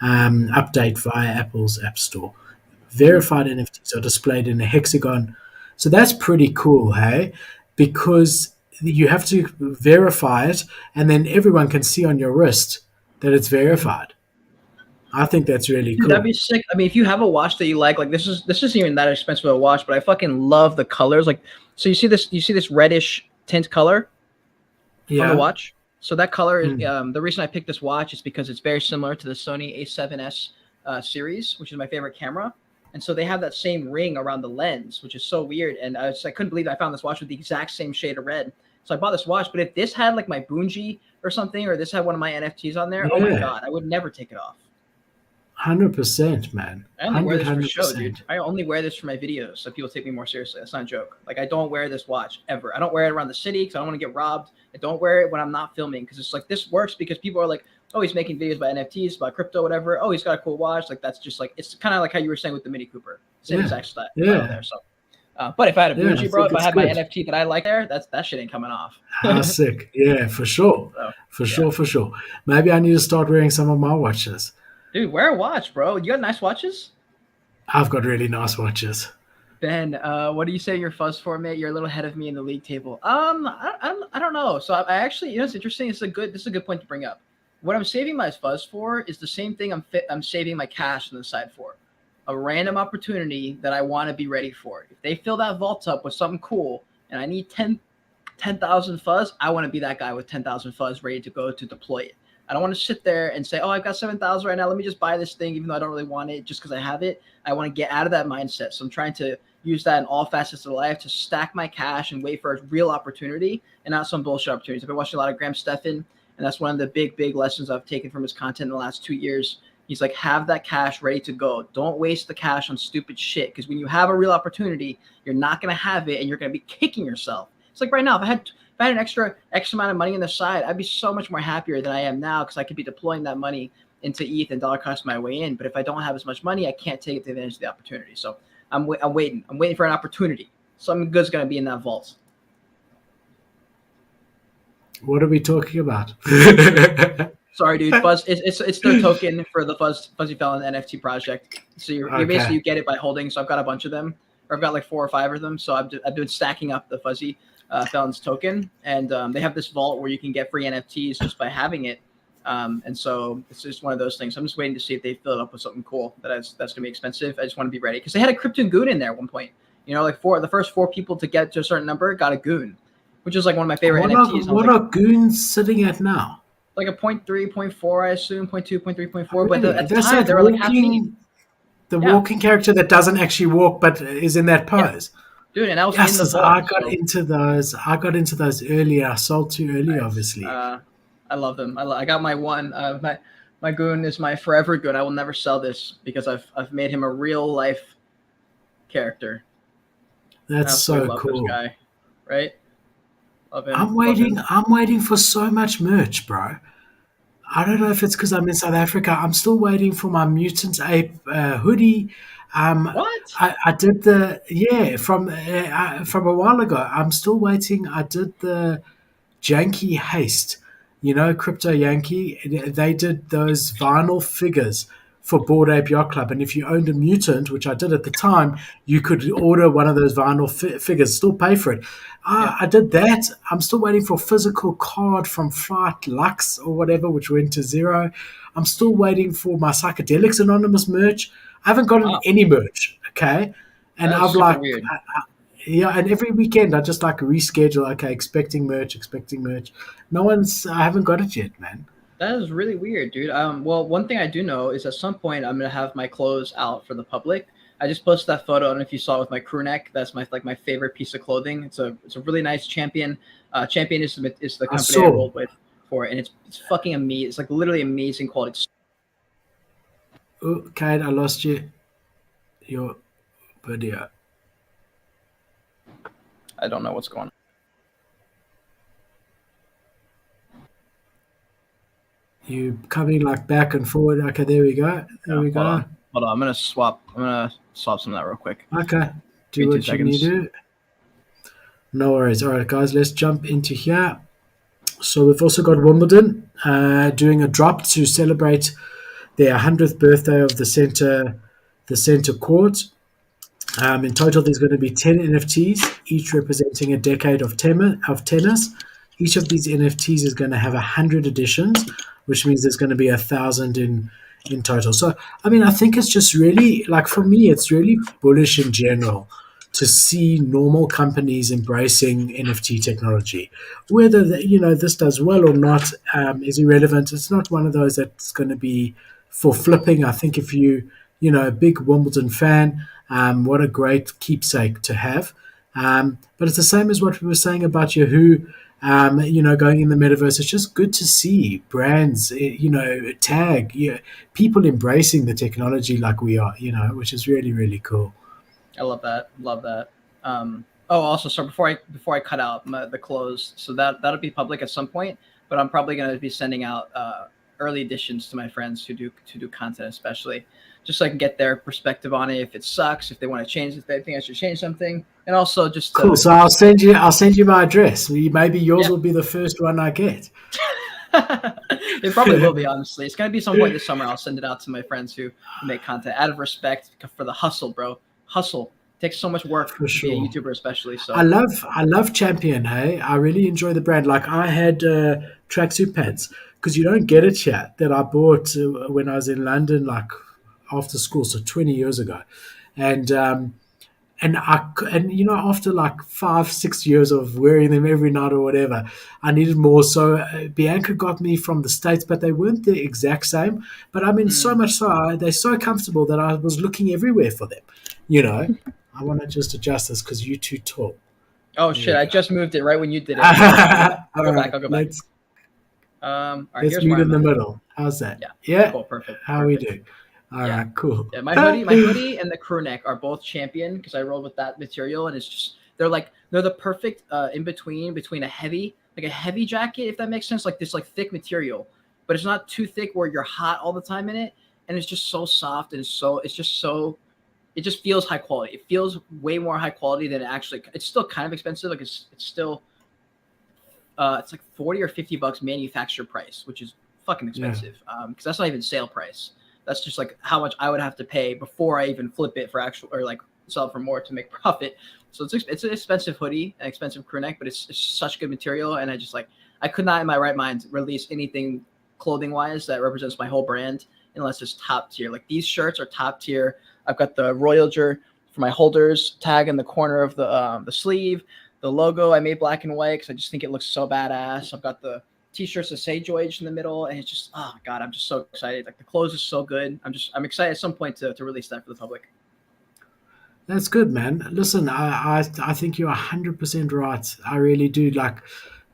update via Apple's App Store. mhm. Verified NFTs are displayed in a hexagon. So that's pretty cool, hey? Because you have to verify it, and then everyone can see on your wrist that it's verified. I think that's really Dude, that'd cool. be sick. I mean, if you have a watch that you like this isn't even that expensive of a watch, but I fucking love the colors. Like, so you see this reddish tint color on the Yeah. watch. So that color is Mm. the reason I picked this watch is because it's very similar to the Sony A7S series, which is my favorite camera. And so they have that same ring around the lens, which is so weird. And I couldn't believe I found this watch with the exact same shade of red. So I bought this watch. But if this had like my Bungie or something, or this had one of my NFTs on there, oh my Yeah. god, I would never take it off. 100%, man. I only wear this for show, dude. 100%. I only wear this for my videos so people take me more seriously. That's not a joke. Like, I don't wear this watch ever. I don't wear it around the city because I don't want to get robbed. I don't wear it when I'm not filming because it's like this works because people are like, oh, he's making videos about NFTs, about crypto, whatever. Oh, he's got a cool watch. Like, that's just like, it's kind of like how you were saying with the Mini Cooper. Same Yeah. exact style Yeah. there. So, but if I had a Yeah. I Bungie, bro, think if I it's had my good. NFT that I like there, that shit ain't coming off. How sick. Yeah, for sure. So, For yeah. sure, for sure. Maybe I need to start wearing some of my watches. Dude, wear a watch, bro. You got nice watches? I've got really nice watches. Ben, what do you say your fuzz for, mate? You're a little ahead of me in the league table. I don't know. So I actually, you know, it's interesting. This is a good point to bring up. What I'm saving my fuzz for is the same thing I'm saving my cash on the side for. A random opportunity that I want to be ready for. If they fill that vault up with something cool and I need 10,000 fuzz, I want to be that guy with 10,000 fuzz ready to go to deploy it. I don't want to sit there and say, oh, I've got 7,000 right now. Let me just buy this thing, even though I don't really want it just because I have it. I want to get out of that mindset. So I'm trying to use that in all facets of life to stack my cash and wait for a real opportunity and not some bullshit opportunities. I've been watching a lot of Graham Stephan, and that's one of the big lessons I've taken from his content in the last 2 years. He's like, have that cash ready to go. Don't waste the cash on stupid shit because when you have a real opportunity, you're not going to have it and you're going to be kicking yourself. It's like right now, if I had an extra X amount of money on the side, I'd be so much more happier than I am now because I could be deploying that money into ETH and dollar cost my way in. But if I don't have as much money, I can't take advantage of the opportunity. So I'm waiting. I'm waiting for an opportunity. Something good's going to be in that vault. What are we talking about? Sorry, dude. Fuzz, it's the token for the Fuzzy Felon NFT project. So you basically Okay. you get it by holding. So I've got a bunch of them, or I've got like 4 or 5 of them. So I've been stacking up the Fuzzy Felon's token, and they have this vault where you can get free NFTs just by having it. And so it's just one of those things. I'm just waiting to see if they fill it up with something cool that's gonna be expensive. I just want to be ready because they had a Krypton Goon in there at one point. You know, like the first 4 people to get to a certain number got a Goon, which is like one of my favorite NFTs. And I was What like, are goons sitting at now? like a point 0.3, point 0.4, I assume, point 0.2, point 0.3, point 0.4. But Really? at the That's time, that they were like half an ETH. the Yeah, walking character that doesn't actually walk but is in that yeah, pose. dude. And I was in Yes, the as vault. I got So into those. I got into those earlier. I sold too early, nice. obviously. I love them. I got my one. My goon is my forever goon. I will never sell this because I've made him a real life character. I That's absolutely so love this cool. guy. Right? Love him. I'm Love waiting. him. I'm waiting for so much merch, bro. I don't know if it's because I'm in South Africa. I'm still waiting for my Mutant Ape hoodie. What? I did the from a while ago. I'm still waiting. I did the Janky Haste, Crypto Yankee. They did those vinyl figures for Bored Ape Yacht Club, and if you owned a mutant, which I did at the time, you could order one of those vinyl figures, still pay for it. Yeah. I did that. I'm still waiting for a physical card from Flight Lux or whatever, which went to zero. I'm still waiting for my Psychedelics Anonymous merch. I haven't gotten Wow. any merch, okay? And That is I've super like weird. yeah, and every weekend I just like reschedule. Okay, expecting merch, expecting merch. No one's. I haven't got it yet, man. That is really weird, dude. Well, one thing I do know is at some point I'm gonna have my clothes out for the public. I just posted that photo. I don't know if you saw it with my crew neck. That's my favorite piece of clothing. It's a really nice Champion. Champion is the I company I saw. rolled with for it, and it's fucking amazing. It's like literally amazing quality. Oh, Cade, I lost you. Your video. I don't know what's going on. You coming like back and forward. Okay, there we go. There Yeah, we hold go. on, hold on. I'm gonna swap. I'm gonna swap some of that real quick. Okay, Give do me two what you need seconds. to. No worries. All right, guys, let's jump into here. So we've also got Wimbledon doing a drop to celebrate their 100th birthday of the center court. In total, there's going to be 10 NFTs, each representing a decade of tennis. Each of these NFTs is going to have 100 editions, which means there's going to be 1,000 in total. So, I mean, I think it's just really, like for me, it's really bullish in general to see normal companies embracing NFT technology. Whether this does well or not is irrelevant. It's not one of those that's going to be for flipping. I think if a big Wimbledon fan, what a great keepsake to have. But it's the same as what we were saying about Yahoo. Going in the metaverse, it's just good to see brands, tag, people embracing the technology like we are, which is really, really cool. I love that. Love that. Oh, also, so before I cut out the close, so that'll be public at some point. But I'm probably going to be sending out early editions to my friends who do content, especially, just so I can get their perspective on it. If it sucks, if they want to change, if they think I should change something, and also just Cool. to So I'll send you my address. Maybe yours yeah. will be the first one I get. It probably will be, honestly. It's gonna be some point this summer. I'll send it out to my friends who make content out of respect for the hustle, bro. Hustle takes so much work For to be a sure. YouTuber, especially. I So love I love Champion. Hey, I really enjoy the brand. Like I had tracksuit pants because you don't get it here that I bought when I was in London, like after school, so 20 years ago, and after like 5 6 years of wearing them every night or whatever, I needed more. So Bianca got me from the States, but they weren't the exact same. But I mean, so mm. much so they're so comfortable that I was looking everywhere for them. You know, I want to just adjust this because you're too tall. Oh There shit! we I go. just moved it right when you did it. Okay, I'll go back. I'll All go back. right, I'll go back. let's All right, let's here's meet where in I'm the at. middle. How's that? Yeah. Yeah, Cool. Perfect. how we Perfect. do? All Yeah. right, cool. Yeah, my hoodie and the crew neck are both champion because I rolled with that material, and it's just they're the perfect in between a heavy jacket, if that makes sense, like this like thick material, but it's not too thick where you're hot all the time in it, and it's just so soft and it just feels high quality. It feels way more high quality than it actually. It's still kind of expensive, like it's still it's like 40 or $50 manufacturer price, which is fucking Yeah, expensive. Because that's not even sale price. That's just like how much I would have to pay before I even flip it for actual or like sell it for more to make profit. So it's an expensive hoodie, an expensive crew neck, but it's such good material, and I could not in my right mind release anything clothing wise that represents my whole brand unless it's top tier. Like these shirts are top tier. I've got the Royager for my holders tag in the corner of the sleeve. The logo I made black and white because I just think it looks so badass. I've got the t-shirts that say Joyage in the middle, and it's just oh god, I'm just so excited. Like the clothes is so good. I'm excited at some point to release that for the public. that's good, man. Listen, I think you're 100% right. I really do. Like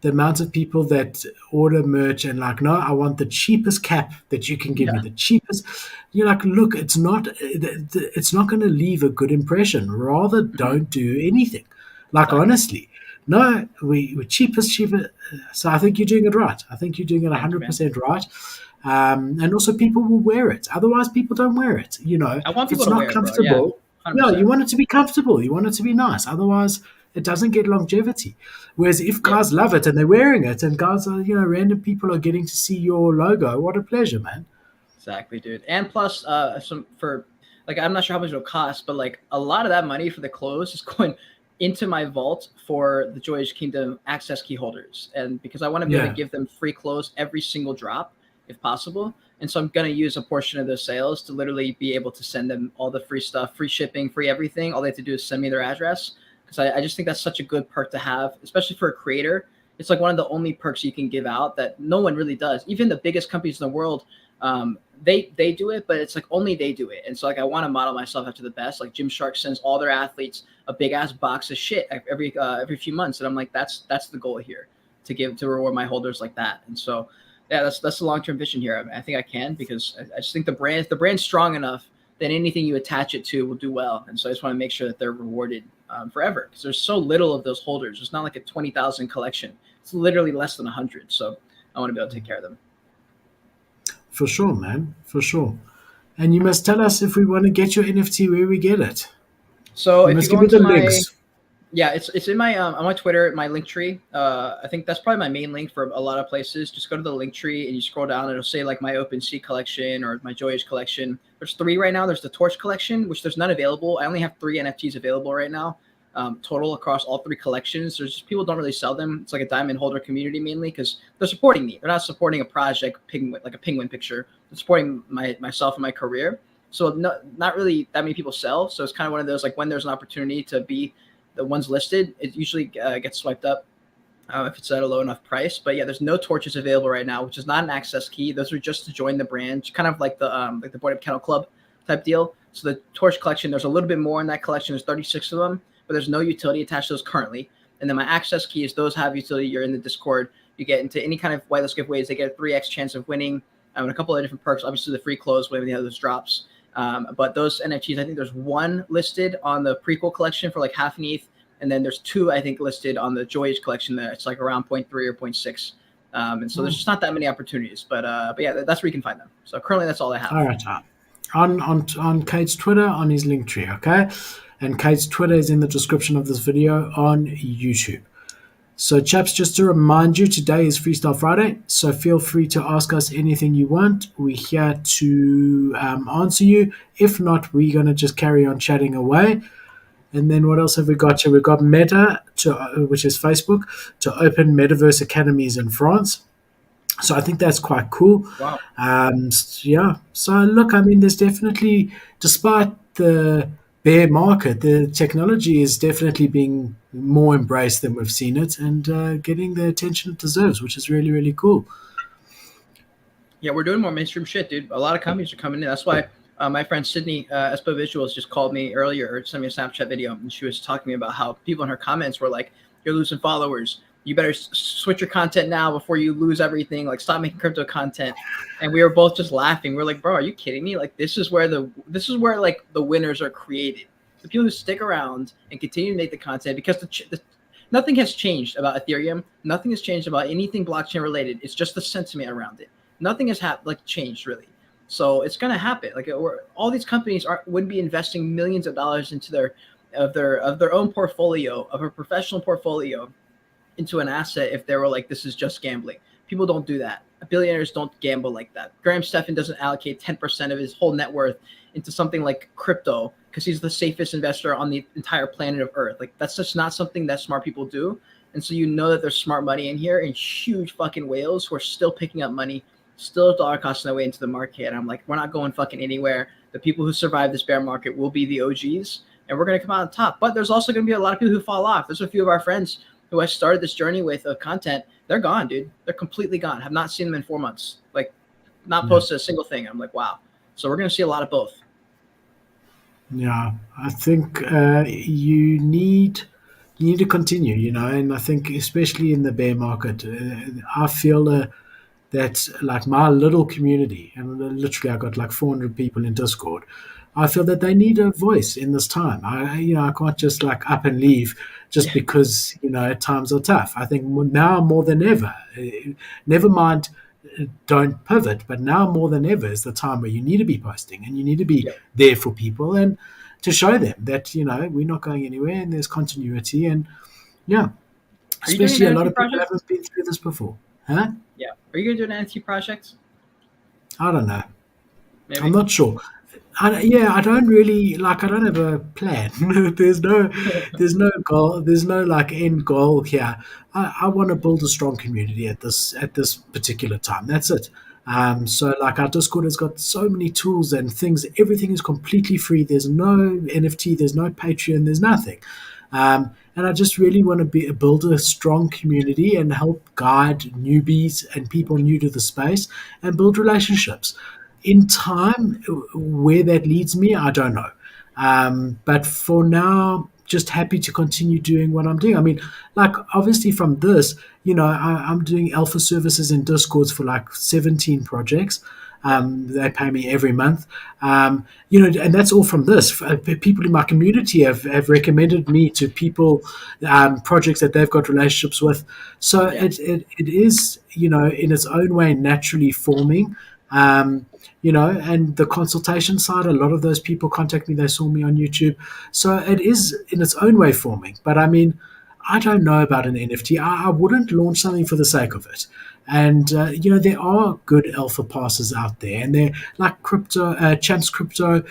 the amount of people that order merch and like, no, I want the cheapest cap that you can give me, Yeah, the cheapest. You're like, look, it's not going to leave a good impression. Rather, hmm don't do anything. Like exactly. honestly, no, we're cheapest, cheaper. So I think you're doing it right. I think you're doing it Thank you, man. 100% right. And also, people will wear it. Otherwise, people don't wear it. I want If people it's to not wear it, bro. Yeah, comfortable, yeah, you 100%. want it to be comfortable. You want it to be nice. Otherwise, it doesn't get longevity. Whereas if Yep, guys love it and they're wearing it, and guys are, random people are getting to see your logo, what a pleasure, man. exactly, dude. And plus, some for like I'm not sure how much it'll cost, but like a lot of that money for the clothes is going into my vault for the Joyage Kingdom access key holders, and because I want to be able to Yeah. give them free clothes every single drop if possible. And so I'm gonna use a portion of those sales to literally be able to send them all the free stuff, free shipping, free everything. All they have to do is send me their address because I just think that's such a good perk to have, especially for a creator. It's like one of the only perks you can give out that no one really does. Even the biggest companies in the world, they do it, but it's like only they do it. And so like I want to model myself after the best. Like Gymshark sends all their athletes a big ass box of shit every few months, and I'm like that's the goal here to reward my holders like that. And so yeah, that's the long term vision here. I mean, I think I can because I just think if the brand's strong enough, then anything you attach it to will do well. And so I just want to make sure that they're rewarded forever because there's so little of those holders. It's not like a 20,000 collection. It's literally less than 100. So I want to be able to take care of them. For sure, man. For sure. And you must tell us if we want to get your NFT where we get it. So You if you must go give me into the my links. Yeah, it's in my on my Twitter, my link tree. I think that's probably my main link for a lot of places. Just go to the link tree and you scroll down. It'll say like my OpenSea collection or my Joyage collection. There's three right now. There's the Torch collection, which there's none available. I only have three NFTs available right now, total across all three collections. There's just people don't really sell them. It's like a diamond holder community mainly because they're supporting me. They're not supporting a project penguin like a penguin picture. They're supporting myself and my career. So not really that many people sell. So it's kind of one of those like when there's an opportunity to be the ones listed, it usually gets swiped up if it's at a low enough price. But yeah, there's no torches available right now, which is not an access key. Those are just to join the brand, kind of like the Board Up Kennel Club type deal. So the torch collection, there's a little bit more in that collection. There's 36 of them, but there's no utility attached to those currently. And then my access keys, those have utility. You're in the Discord. You get into any kind of whitelist giveaways. They get a 3x chance of winning, and a couple of different perks. Obviously, the free clothes whenever they have those drops. But those NFTs, I think there's one listed on the prequel collection for like half an ETH. And then there's two, I think, listed on the Joyage collection that it's like around 0.3 or 0.6. And so there's just not that many opportunities. But yeah, that's where you can find them. So currently that's all I have. All right. On Cade's Twitter, on his link tree, okay? And Cade's Twitter is in the description of this video on YouTube. So, chaps, just to remind you, today is Freestyle Friday, so feel free to ask us anything you want. We're here to answer you. If not, we're going to just carry on chatting away. And then what else have we got here? We've got Meta, which is Facebook, to open metaverse academies in France. So I think that's quite cool. Wow. Yeah. So look, I mean, there's definitely, despite the bear market, the technology is definitely being more embraced than we've seen it, and getting the attention it deserves, which is really, really cool. Yeah, we're doing more mainstream shit, dude. A lot of companies are coming in. That's why my friend Sydney Espo Visuals just called me earlier or sent me a Snapchat video, and she was talking to me about how people in her comments were like, "You're losing followers. You better switch your content now before you lose everything. Like, stop making crypto content." And we were both just laughing. We're like, "Bro, are you kidding me? Like, this is where like the winners are created. The people who stick around and continue to make the content, because nothing has changed about Ethereum. Nothing has changed about anything blockchain related. It's just the sentiment around it. Nothing has changed really." So it's going to happen. Like, all these companies would be investing millions of dollars into their own portfolio, of a professional portfolio, into an asset if they were like, this is just gambling. People don't do that. Billionaires don't gamble like that. Graham Stephan doesn't allocate 10% of his whole net worth into something like crypto because he's the safest investor on the entire planet of Earth. Like, that's just not something that smart people do. And so you know that there's smart money in here and huge fucking whales who are still picking up money, still dollar costing their way into the market. And I'm like, we're not going fucking anywhere. The people who survive this bear market will be the OGs, and we're going to come out on top. But there's also going to be a lot of people who fall off. There's a few of our friends who I started this journey with of content. They're gone, dude. They're completely gone. Have not seen them in 4 months. Like, not posted a single thing. I'm like, wow. So we're going to see a lot of both. Yeah, I think you need to continue, and I think especially in the bear market, I feel that like my little community, and literally I got like 400 people in Discord. I feel that they need a voice in this time. I can't just like up and leave just because times are tough. I think now more than ever, never mind, don't pivot, but now more than ever is the time where you need to be posting and you need to be there for people and to show them that we're not going anywhere and there's continuity. And yeah, especially a lot of people haven't been through this before. Huh? Yeah. Are you going to do an NFT project? I don't know. Maybe. I'm not sure. I don't really I don't have a plan. there's no goal. There's no like end goal here. I want to build a strong community at this particular time. That's it. So like our Discord has got so many tools and things. Everything is completely free. There's no NFT. There's no Patreon. There's nothing. And I just really want to build a strong community and help guide newbies and people new to the space and build relationships. In time, where that leads me, I don't know. But for now, just happy to continue doing what I'm doing. I mean, like obviously from this, I'm doing alpha services in Discords for like 17 projects. They pay me every month, and that's all from this. People in my community have recommended me to people, projects that they've got relationships with. So it is, in its own way, naturally forming. And the consultation side, a lot of those people contact me, they saw me on YouTube. So it is in its own way forming. But I mean, I don't know about an NFT. I wouldn't launch something for the sake of it. And there are good alpha passes out there, and they're like crypto, Champs Crypto,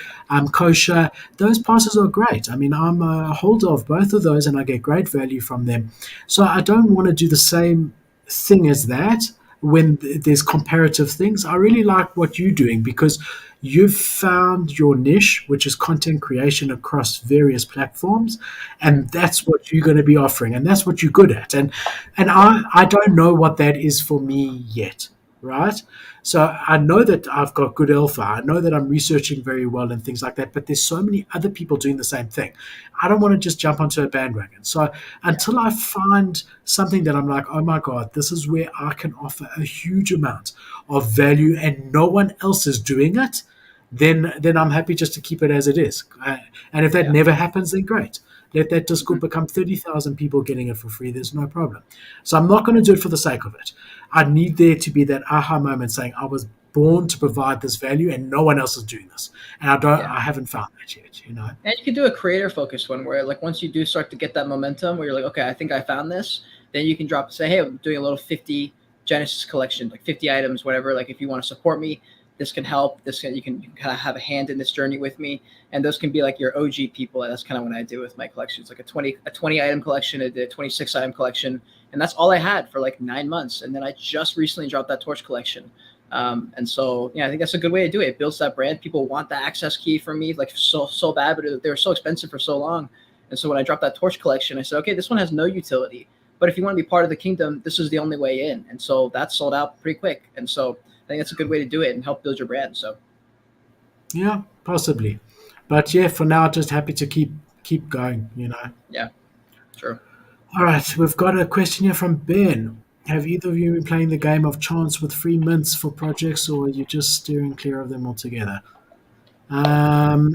Kosher. Those passes are great. I mean, I'm a holder of both of those, and I get great value from them. So I don't want to do the same thing as that when there's comparative things. I really like what you're doing because you've found your niche, which is content creation across various platforms, and that's what you're going to be offering, and that's what you're good at. And Yeah. I don't know what that is for me yet, right? So I know that I've got good alpha. I know that I'm researching very well and things like that. But there's so many other people doing the same thing. I don't want to just jump onto a bandwagon. So Yeah. until I find something that I'm like, oh my God, this is where I can offer a huge amount of value and no one else is doing it, then I'm happy just to keep it as it is. And if that Yeah. never happens, then great. Let that Mhm. Discord become 30,000 people getting it for free. There's no problem. So I'm not going to do it for the sake of it. I need there to be that aha moment saying I was born to provide this value and no one else is doing this. And Yeah. I haven't found that yet. And you can do a creator focused one where like once you do start to get that momentum where you're like, okay, I think I found this, then you can drop say, hey, I'm doing a little 50 Genesis collection, like 50 items, whatever. Like if you want to support me, this can help. You can kind of have a hand in this journey with me. And those can be like your OG people. And that's kind of what I do with my collections, like a 20 item collection, a 26 item collection. And that's all I had for like 9 months. And then I just recently dropped that torch collection. And so, yeah, I think that's a good way to do it. It builds that brand. People want the access key from me, like so bad, but they were so expensive for so long. And so when I dropped that torch collection, I said, okay, this one has no utility, but if you want to be part of the kingdom, this is the only way in. And so that sold out pretty quick. And so I think that's a good way to do it and help build your brand. So Yeah, possibly. But yeah, for now, just happy to keep going. yeah, true. All right, we've got a question here from Ben. Have either of you been playing the game of chance with free mints for projects, or are you just steering clear of them altogether? Um,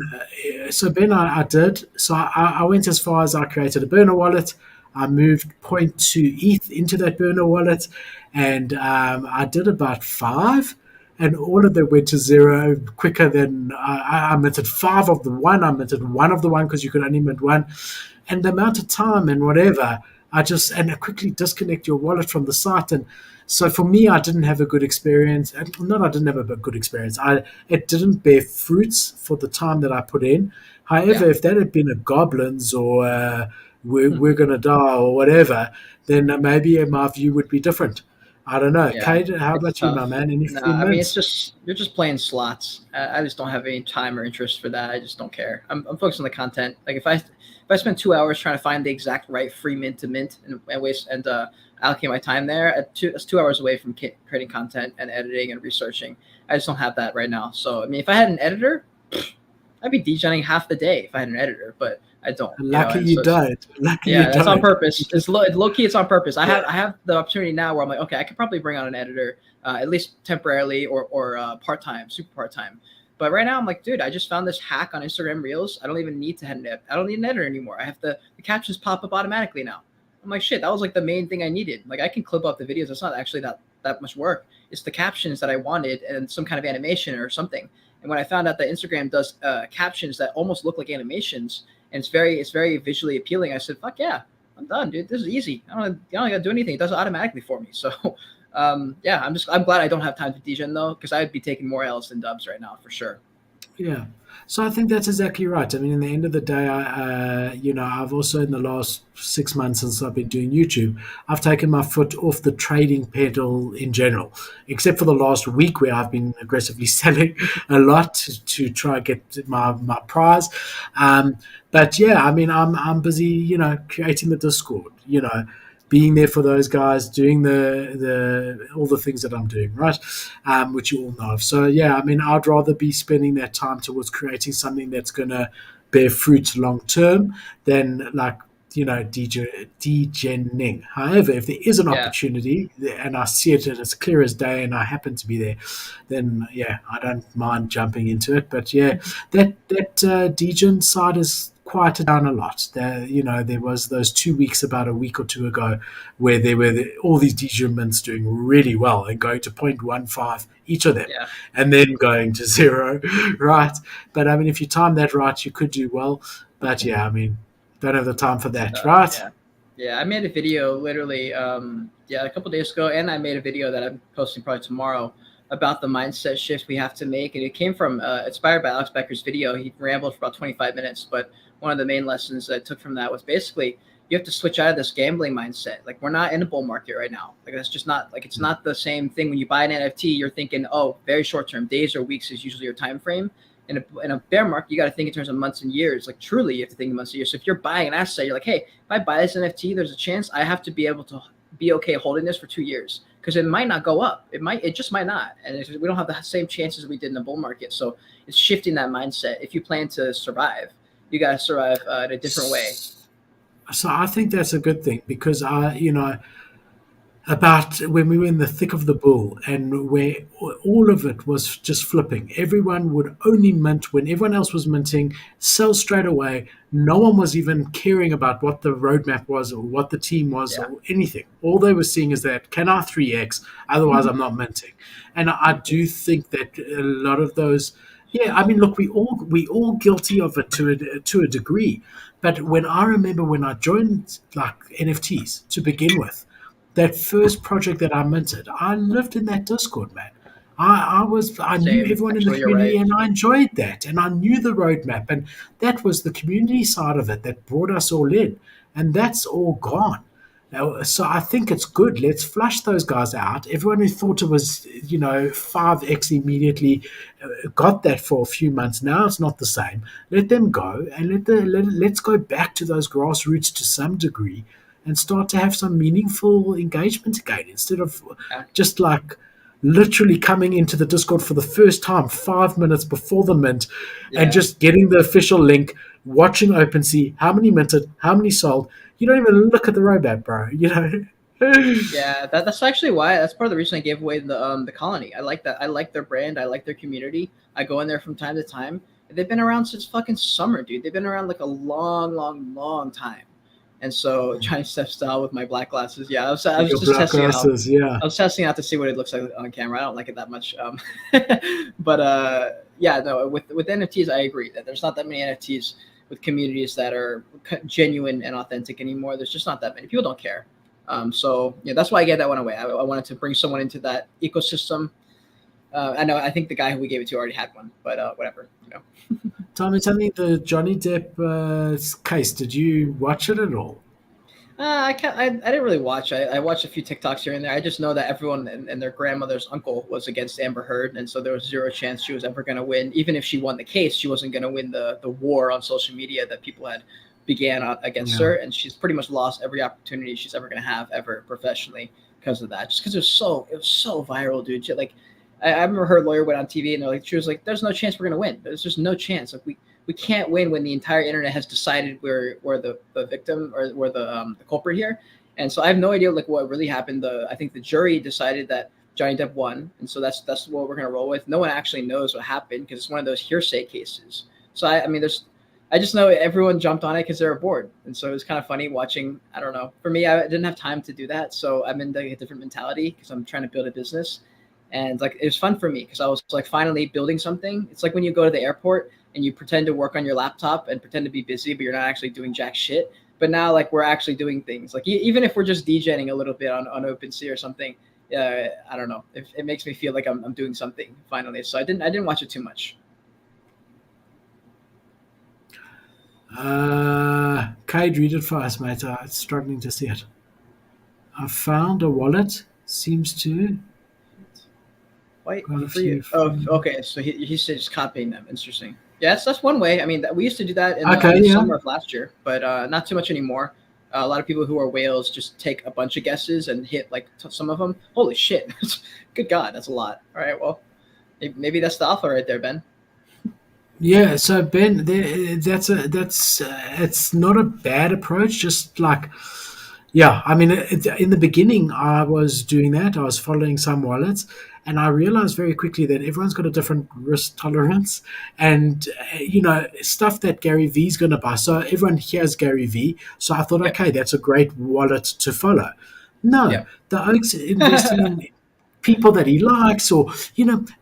so Ben, I did. So I went as far as I created a burner wallet. I moved zero point 0.2 ETH into that burner wallet, and I did about five, and all of them went to zero quicker than I minted five of the one. I minted one of the one because you could only mint one, and the amount of time and whatever. I quickly disconnect your wallet from the site, and so for me, I didn't have a good experience. Not I didn't have a good experience. It didn't bear fruits for the time that I put in. Yeah. However, if that had been a goblins or Hmm. we're gonna die or whatever, then maybe my view would be different. I don't know. Yeah, Cade, how it's about you, tough. my man? Any No, free I mean it's mints? just you're just playing slots. I just don't have any time or interest for that. I just don't care. I'm focused on the content. Like if I spend 2 hours trying to find the exact right free mint to mint and waste and allocate my time there, that's 2 hours away from creating content and editing and researching. I just don't have that right now. So I mean, if I had an editor, I'd be degening half the day if I had an editor, but I don't. Lucky And you so it's don't. Lucky you yeah, that's on don't. purpose. It's low key. It's on purpose. I Yeah. have the opportunity now where I'm like, okay, I could probably bring on an editor, at least temporarily or part time, super part time. But right now, I'm like, dude, I just found this hack on Instagram Reels. I don't even need to I don't need an editor anymore. I have the captions pop up automatically now. I'm like, shit, that was like the main thing I needed. Like, I can clip up the videos. It's not actually that much work. It's the captions that I wanted and some kind of animation or something. And when I found out that Instagram does captions that almost look like animations, and it's very visually appealing. I said, "Fuck yeah, I'm done, dude. This is easy. I don't gotta do anything. It does it automatically for me." So, yeah, I'm glad I don't have time to degen though, because I'd be taking more L's than dubs right now for sure. Yeah. So I think that's exactly right. I mean, in the end of the day, I've also in the last 6 months since I've been doing YouTube, I've taken my foot off the trading pedal in general, except for the last week where I've been aggressively selling a lot to try and get my prize. Um, but yeah, I mean, I'm busy, creating the Discord, being there for those guys, doing the all the things that I'm doing, right? Which you all know of. So yeah, I mean, I'd rather be spending that time towards creating something that's going to bear fruit long term than like degening. However, if there is an Yeah, opportunity and I see it and it's clear as day and I happen to be there, then yeah, I don't mind jumping into it. But yeah, that degen side is quieted down a lot. There was those 2 weeks about a week or two ago where there were all these DJs doing really well and going to 0.15 each of them, Yeah. and then going to zero, right? But I mean, if you time that right, you could do well. But yeah, I mean, don't have the time for It's that, tough. right? Yeah. Yeah. I made a video literally, yeah, a couple days ago, and I made a video that I'm posting probably tomorrow about the mindset shift we have to make. And it came from, inspired by Alex Becker's video. He rambled for about 25 minutes, but one of the main lessons that I took from that was basically you have to switch out of this gambling mindset. Like, we're not in a bull market right now. Like, that's just not, like, it's not the same thing. When you buy an NFT, you're thinking, oh, very short term, days or weeks is usually your time frame. In a bear market, you got to think in terms of months and years. Like, truly, you have to think in months and years. So if you're buying an asset, you're like, hey, if I buy this NFT, there's a chance I have to be able to be okay holding this for 2 years, because it might not go up. It just might not. And we don't have the same chances we did in the bull market. So it's shifting that mindset. If you plan to survive, you got to survive in a different way. So I think that's a good thing because about when we were in the thick of the bull and where all of it was just flipping. Everyone would only mint when everyone else was minting, sell straight away. No one was even caring about what the roadmap was or what the team was Yeah. or anything. All they were seeing is that, can I 3x? Otherwise, I'm not minting. And I do think that a lot of those, yeah, I mean, look, we all guilty of it to a degree. But I remember when I joined like NFTs to begin with, that first project that I minted, I lived in that Discord, man. I knew Same. everyone in the Actually, you're community right. and I enjoyed that. And I knew the roadmap. And that was the community side of it that brought us all in. And that's all gone. Now, so I think it's good. Let's flush those guys out. Everyone who thought it was, 5x immediately got that for a few months. Now it's not the same. Let them go and let's go back to those grassroots to some degree and start to have some meaningful engagement again instead of Yeah. just like literally coming into the Discord for the first time 5 minutes before the mint and Yeah. just getting the official link, watching OpenSea, how many minted, how many sold. You don't even look at the roadmap, bro. Yeah, that's actually why. That's part of the reason I gave away the colony. I like that. I like their brand. I like their community. I go in there from time to time. They've been around since fucking summer, dude. They've been around like a long, long, long time. And so Johnny Step style with my black glasses. Yeah, I was Your just black testing it out. glasses, yeah. I was testing out to see what it looks like on camera. I don't like it that much. But yeah, no. With NFTs, I agree that there's not that many NFTs with communities that are genuine and authentic anymore. There's just not that many. People don't care. So yeah, that's why I gave that one away. I wanted to bring someone into that ecosystem. I know. I think the guy who we gave it to already had one, but whatever. Tell me the Johnny Depp case. Did you watch it at all? I can't. I didn't really watch. I watched a few TikToks here and there. I just know that everyone and their grandmother's uncle was against Amber Heard, and so there was zero chance she was ever going to win. Even if she won the case, she wasn't going to win the war on social media that people had began against Yeah. her, and she's pretty much lost every opportunity she's ever going to have ever professionally because of that. Just because it was so viral, dude. I remember her lawyer went on TV and she was like, "There's no chance we're going to win. There's just no chance. Like we can't win when the entire internet has decided we're the victim or we're the culprit here." And so I have no idea like what really happened. I think the jury decided that Johnny Depp won, and so that's what we're gonna roll with. No one actually knows what happened because it's one of those hearsay cases. So I mean, I just know everyone jumped on it because they were bored, and so it was kind of funny watching. I don't know. For me, I didn't have time to do that, so I'm in like a different mentality because I'm trying to build a business, and like it was fun for me because I was like finally building something. It's like when you go to the airport and you pretend to work on your laptop and pretend to be busy, but you're not actually doing jack shit. But now, like, we're actually doing things. Like, even if we're just DJing a little bit on OpenSea or something, I don't know. It makes me feel like I'm doing something finally. So I didn't watch it too much. Cade, read it for us, mate. I'm struggling to see it. I found a wallet. Seems to Why got a free? few. Oh, okay. So he's just copying them. Interesting. Yes, that's one way. I mean, we used to do that in Okay, the yeah. summer of last year, but not too much anymore. A lot of people who are whales just take a bunch of guesses and hit like some of them. Holy shit! Good God, that's a lot. All right, well, maybe that's the alpha right there, Ben. Yeah, so Ben, it's not a bad approach. Just like Yeah, I mean, in the beginning, I was doing that. I was following some wallets, and I realized very quickly that everyone's got a different risk tolerance, and stuff that Gary V's going to buy. So everyone hears Gary V. So I thought, Yep. okay, that's a great wallet to follow. No, Yep. the Oak's investing in people that he likes, or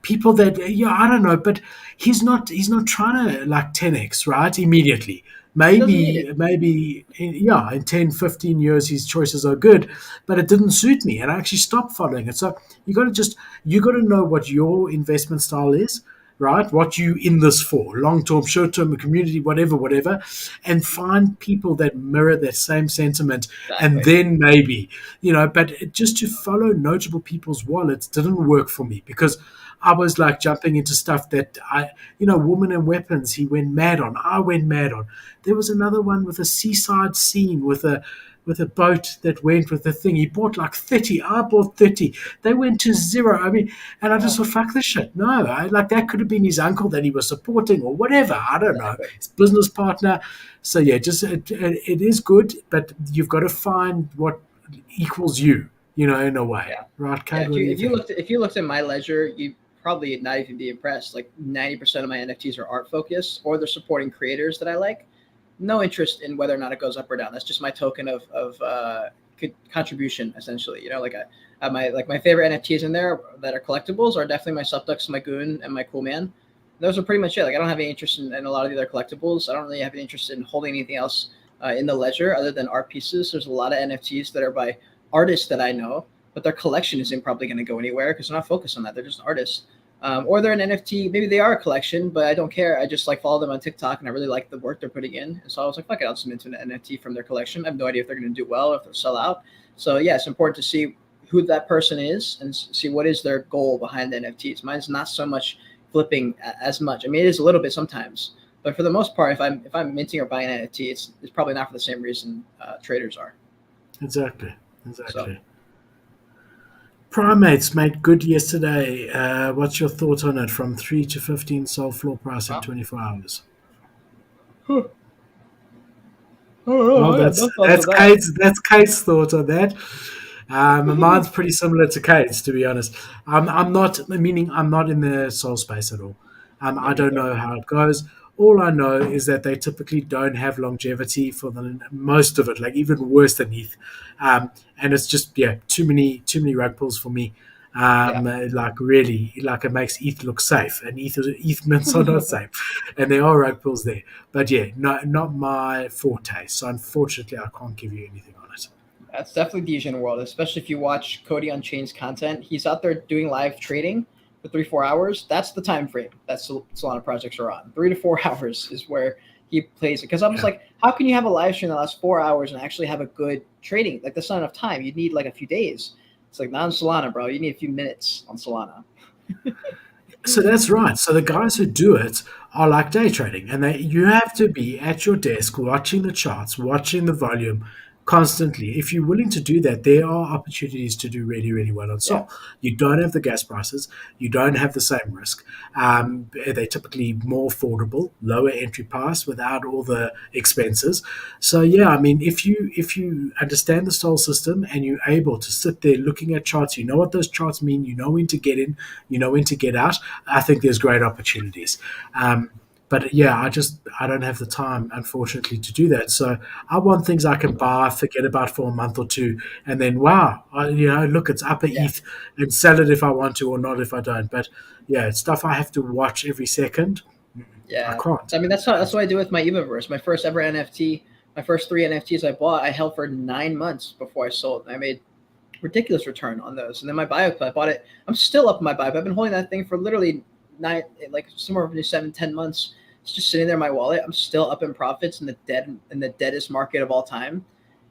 people that, I don't know, but he's not trying to like 10x right immediately. He doesn't need maybe it. maybe yeah, in 10, 15 years his choices are good, but it didn't suit me and I actually stopped following it. So you got to know what your investment style is, right? What you in this for, long term, short term, community, whatever, and find people that mirror that same sentiment. And Exactly. then maybe, but just to follow notable people's wallets didn't work for me because I was like jumping into stuff that Woman and Weapons, he went mad on. I went mad on. There was another one with a seaside scene with a boat that went with the thing. He bought like 30. I bought 30. They went to zero. I mean, and I just Oh, thought, fuck this shit. No, like that could have been his uncle that he was supporting or whatever. I don't know. exactly. His business partner. So yeah, just it is good, but you've got to find what equals you, in a way. Yeah. Right, Yeah. Cade? What do you think? If you looked at my ledger, you probably not even be impressed. Like 90% of my NFTs are art focused, or they're supporting creators that I like. No interest in whether or not it goes up or down. That's just my token of contribution, essentially. Like my favorite NFTs in there that are collectibles are definitely my Subducks, my Goon, and my Cool Man. Those are pretty much it. Like I don't have any interest in a lot of the other collectibles. I don't really have any interest in holding anything else in the ledger other than art pieces. There's a lot of NFTs that are by artists that I know, but their collection isn't probably going to go anywhere because they're not focused on that. They're just artists. Or they're an NFT. Maybe they are a collection, but I don't care. I just like follow them on TikTok, and I really like the work they're putting in. And so I was like, fuck it, I'll submit to an NFT from their collection. I have no idea if they're going to do well, if they'll sell out. So yeah, it's important to see who that person is and see what is their goal behind the NFTs. Mine's not so much flipping as much. I mean, it is a little bit sometimes, but for the most part, if I'm minting or buying an NFT, it's probably not for the same reason traders are. Exactly. So Exactly. Primates made good yesterday. What's your thoughts on it? From 3 to 15 sold floor price in well, 24 hours. I don't know. Well, I got that's no thoughts that's on that. Kate's thought on that. Mine's pretty similar to Kate's, to be honest. I'm not, meaning I'm not in the soul space at all. Me I don't neither. know how it goes. All I know is that they typically don't have longevity for the most of it, like even worse than ETH. And it's just too many rug pulls for me. Yeah. Like really, like it makes ETH look safe, and ETH mints are not safe, and there are rug pulls there. But yeah, not my forte. So unfortunately, I can't give you anything on it. That's definitely Degen world, especially if you watch Cody Unchained's content. He's out there doing live trading for 3 4 hours. That's the time frame that Solana projects are on. 3 to 4 hours is where he plays it. Because I'm just Yeah. like, how can you have a live stream that lasts 4 hours and actually have a good trading? Like that's not enough time. You need like a few days. It's like not on Solana, bro. You need a few minutes on Solana. So that's right. So the guys who do it are like day trading, and you have to be at your desk watching the charts, watching the volume constantly. If you're willing to do that, there are opportunities to do really, really well on Yeah. Sol. You don't have the gas prices, you don't have the same risk. They're typically more affordable, lower entry price without all the expenses. So yeah, I mean, if you understand the Sol system and you're able to sit there looking at charts, you know what those charts mean, you know when to get in, you know when to get out. I think there's great opportunities. But yeah, I don't have the time, unfortunately, to do that. So I want things I can buy, forget about for a month or two, and then wow, look, it's upper Yeah. ETH, and sell it if I want to or not if I don't. But yeah, it's stuff I have to watch every second. I Yeah. can't. I mean, that's what I do with my Evaverse. My first ever NFT, my first three NFTs I bought, I held for 9 months before I sold. And I made ridiculous return on those. And then my Biopip, I bought it. I'm still up in my Biopip. I've been holding that thing for literally like somewhere over 7, 10 months. It's just sitting there in my wallet. I'm still up in profits in the deadest market of all time.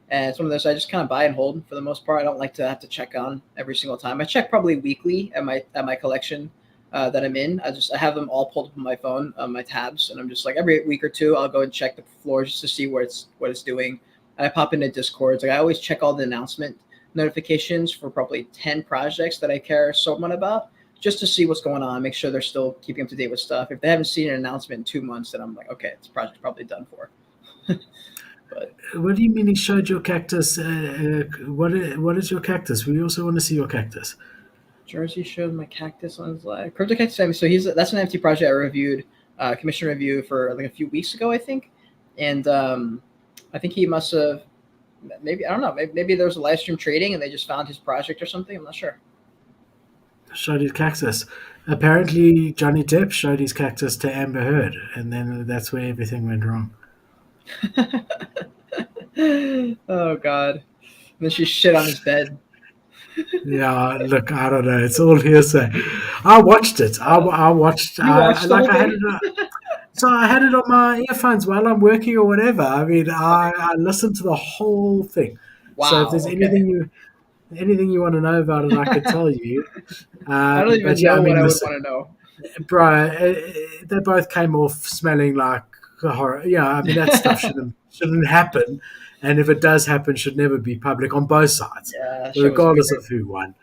And it's one of those I just kind of buy and hold for the most part. I don't like to have to check on every single time. I check probably weekly at my collection that I'm in. I have them all pulled up on my phone, my tabs, and I'm just like every week or two I'll go and check the floors just to see what it's doing. And I pop into Discords. Like I always check all the announcement notifications for probably 10 projects that I care so much about, just to see what's going on, make sure they're still keeping up to date with stuff. If they haven't seen an announcement in 2 months, then I'm like, okay, this project's probably done for. But What do you mean he showed your cactus? What is your cactus? We also want to see your cactus. Jersey showed my cactus on his live. Crypto Cactus. So that's an NFT project I reviewed, commission review for like a few weeks ago, I think. And I think he must have maybe I don't know. Maybe there was a live stream trading and they just found his project or something. I'm not sure. Showed his cactus. Apparently, Johnny Depp showed his cactus to Amber Heard, and then that's where everything went wrong. Oh God. And then she shit on his bed. Yeah, look, I don't know. It's all hearsay. I watched it. I watched. You watched the Like whole I had thing? it. So I had it on my earphones while I'm working or whatever. I mean, Okay. I listened to the whole thing. So if Wow. there's Okay. anything you want to know about it, I could tell you. I don't But even yeah, I know what mean, I would listen, want to know. bro, they both came off smelling like horror. Yeah, I mean that stuff shouldn't happen, and if it does happen, should never be public on both sides, Yeah, that shit was regardless of weird. who won.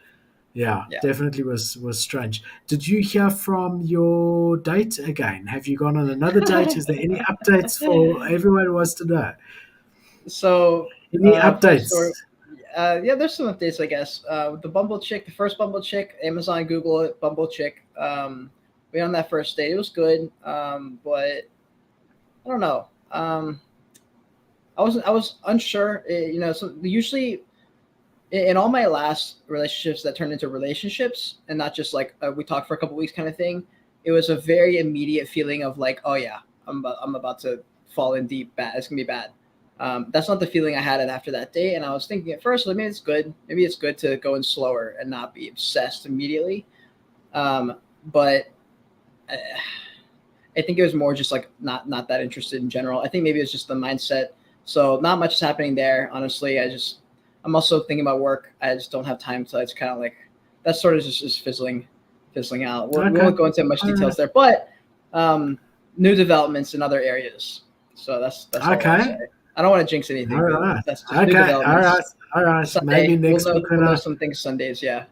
Yeah, Yeah. definitely was strange. Did you hear from your date again? Have you gone on another date? Is there any updates for everyone who wants to know? So, Any funny story. updates? Yeah, there's some updates, I guess. The Bumble chick, the first Bumble chick, Amazon, Google it, Bumble chick. We on that first date. It was good, but I don't know. I was unsure. So usually in all my last relationships that turned into relationships, and not just like we talked for a couple weeks kind of thing, it was a very immediate feeling of like, oh yeah, I'm about to fall in deep. Bad. It's gonna be bad. That's not the feeling I had after that day. And I was thinking at first, like, maybe it's good. Maybe it's good to go in slower and not be obsessed immediately. But I think it was more just like not that interested in general. I think maybe it's just the mindset. So not much is happening there. Honestly, I'm also thinking about work. I just don't have time. So it's kind of like that sort of just fizzling out. We Okay. won't go into much All right. details there, but new developments in other areas. So that's all I'll say. Okay. I don't want to jinx All anything, but right. that's just new Okay. All right. developments. All right. Maybe Sunday, next week when we'll know I. some things Sundays. Yeah.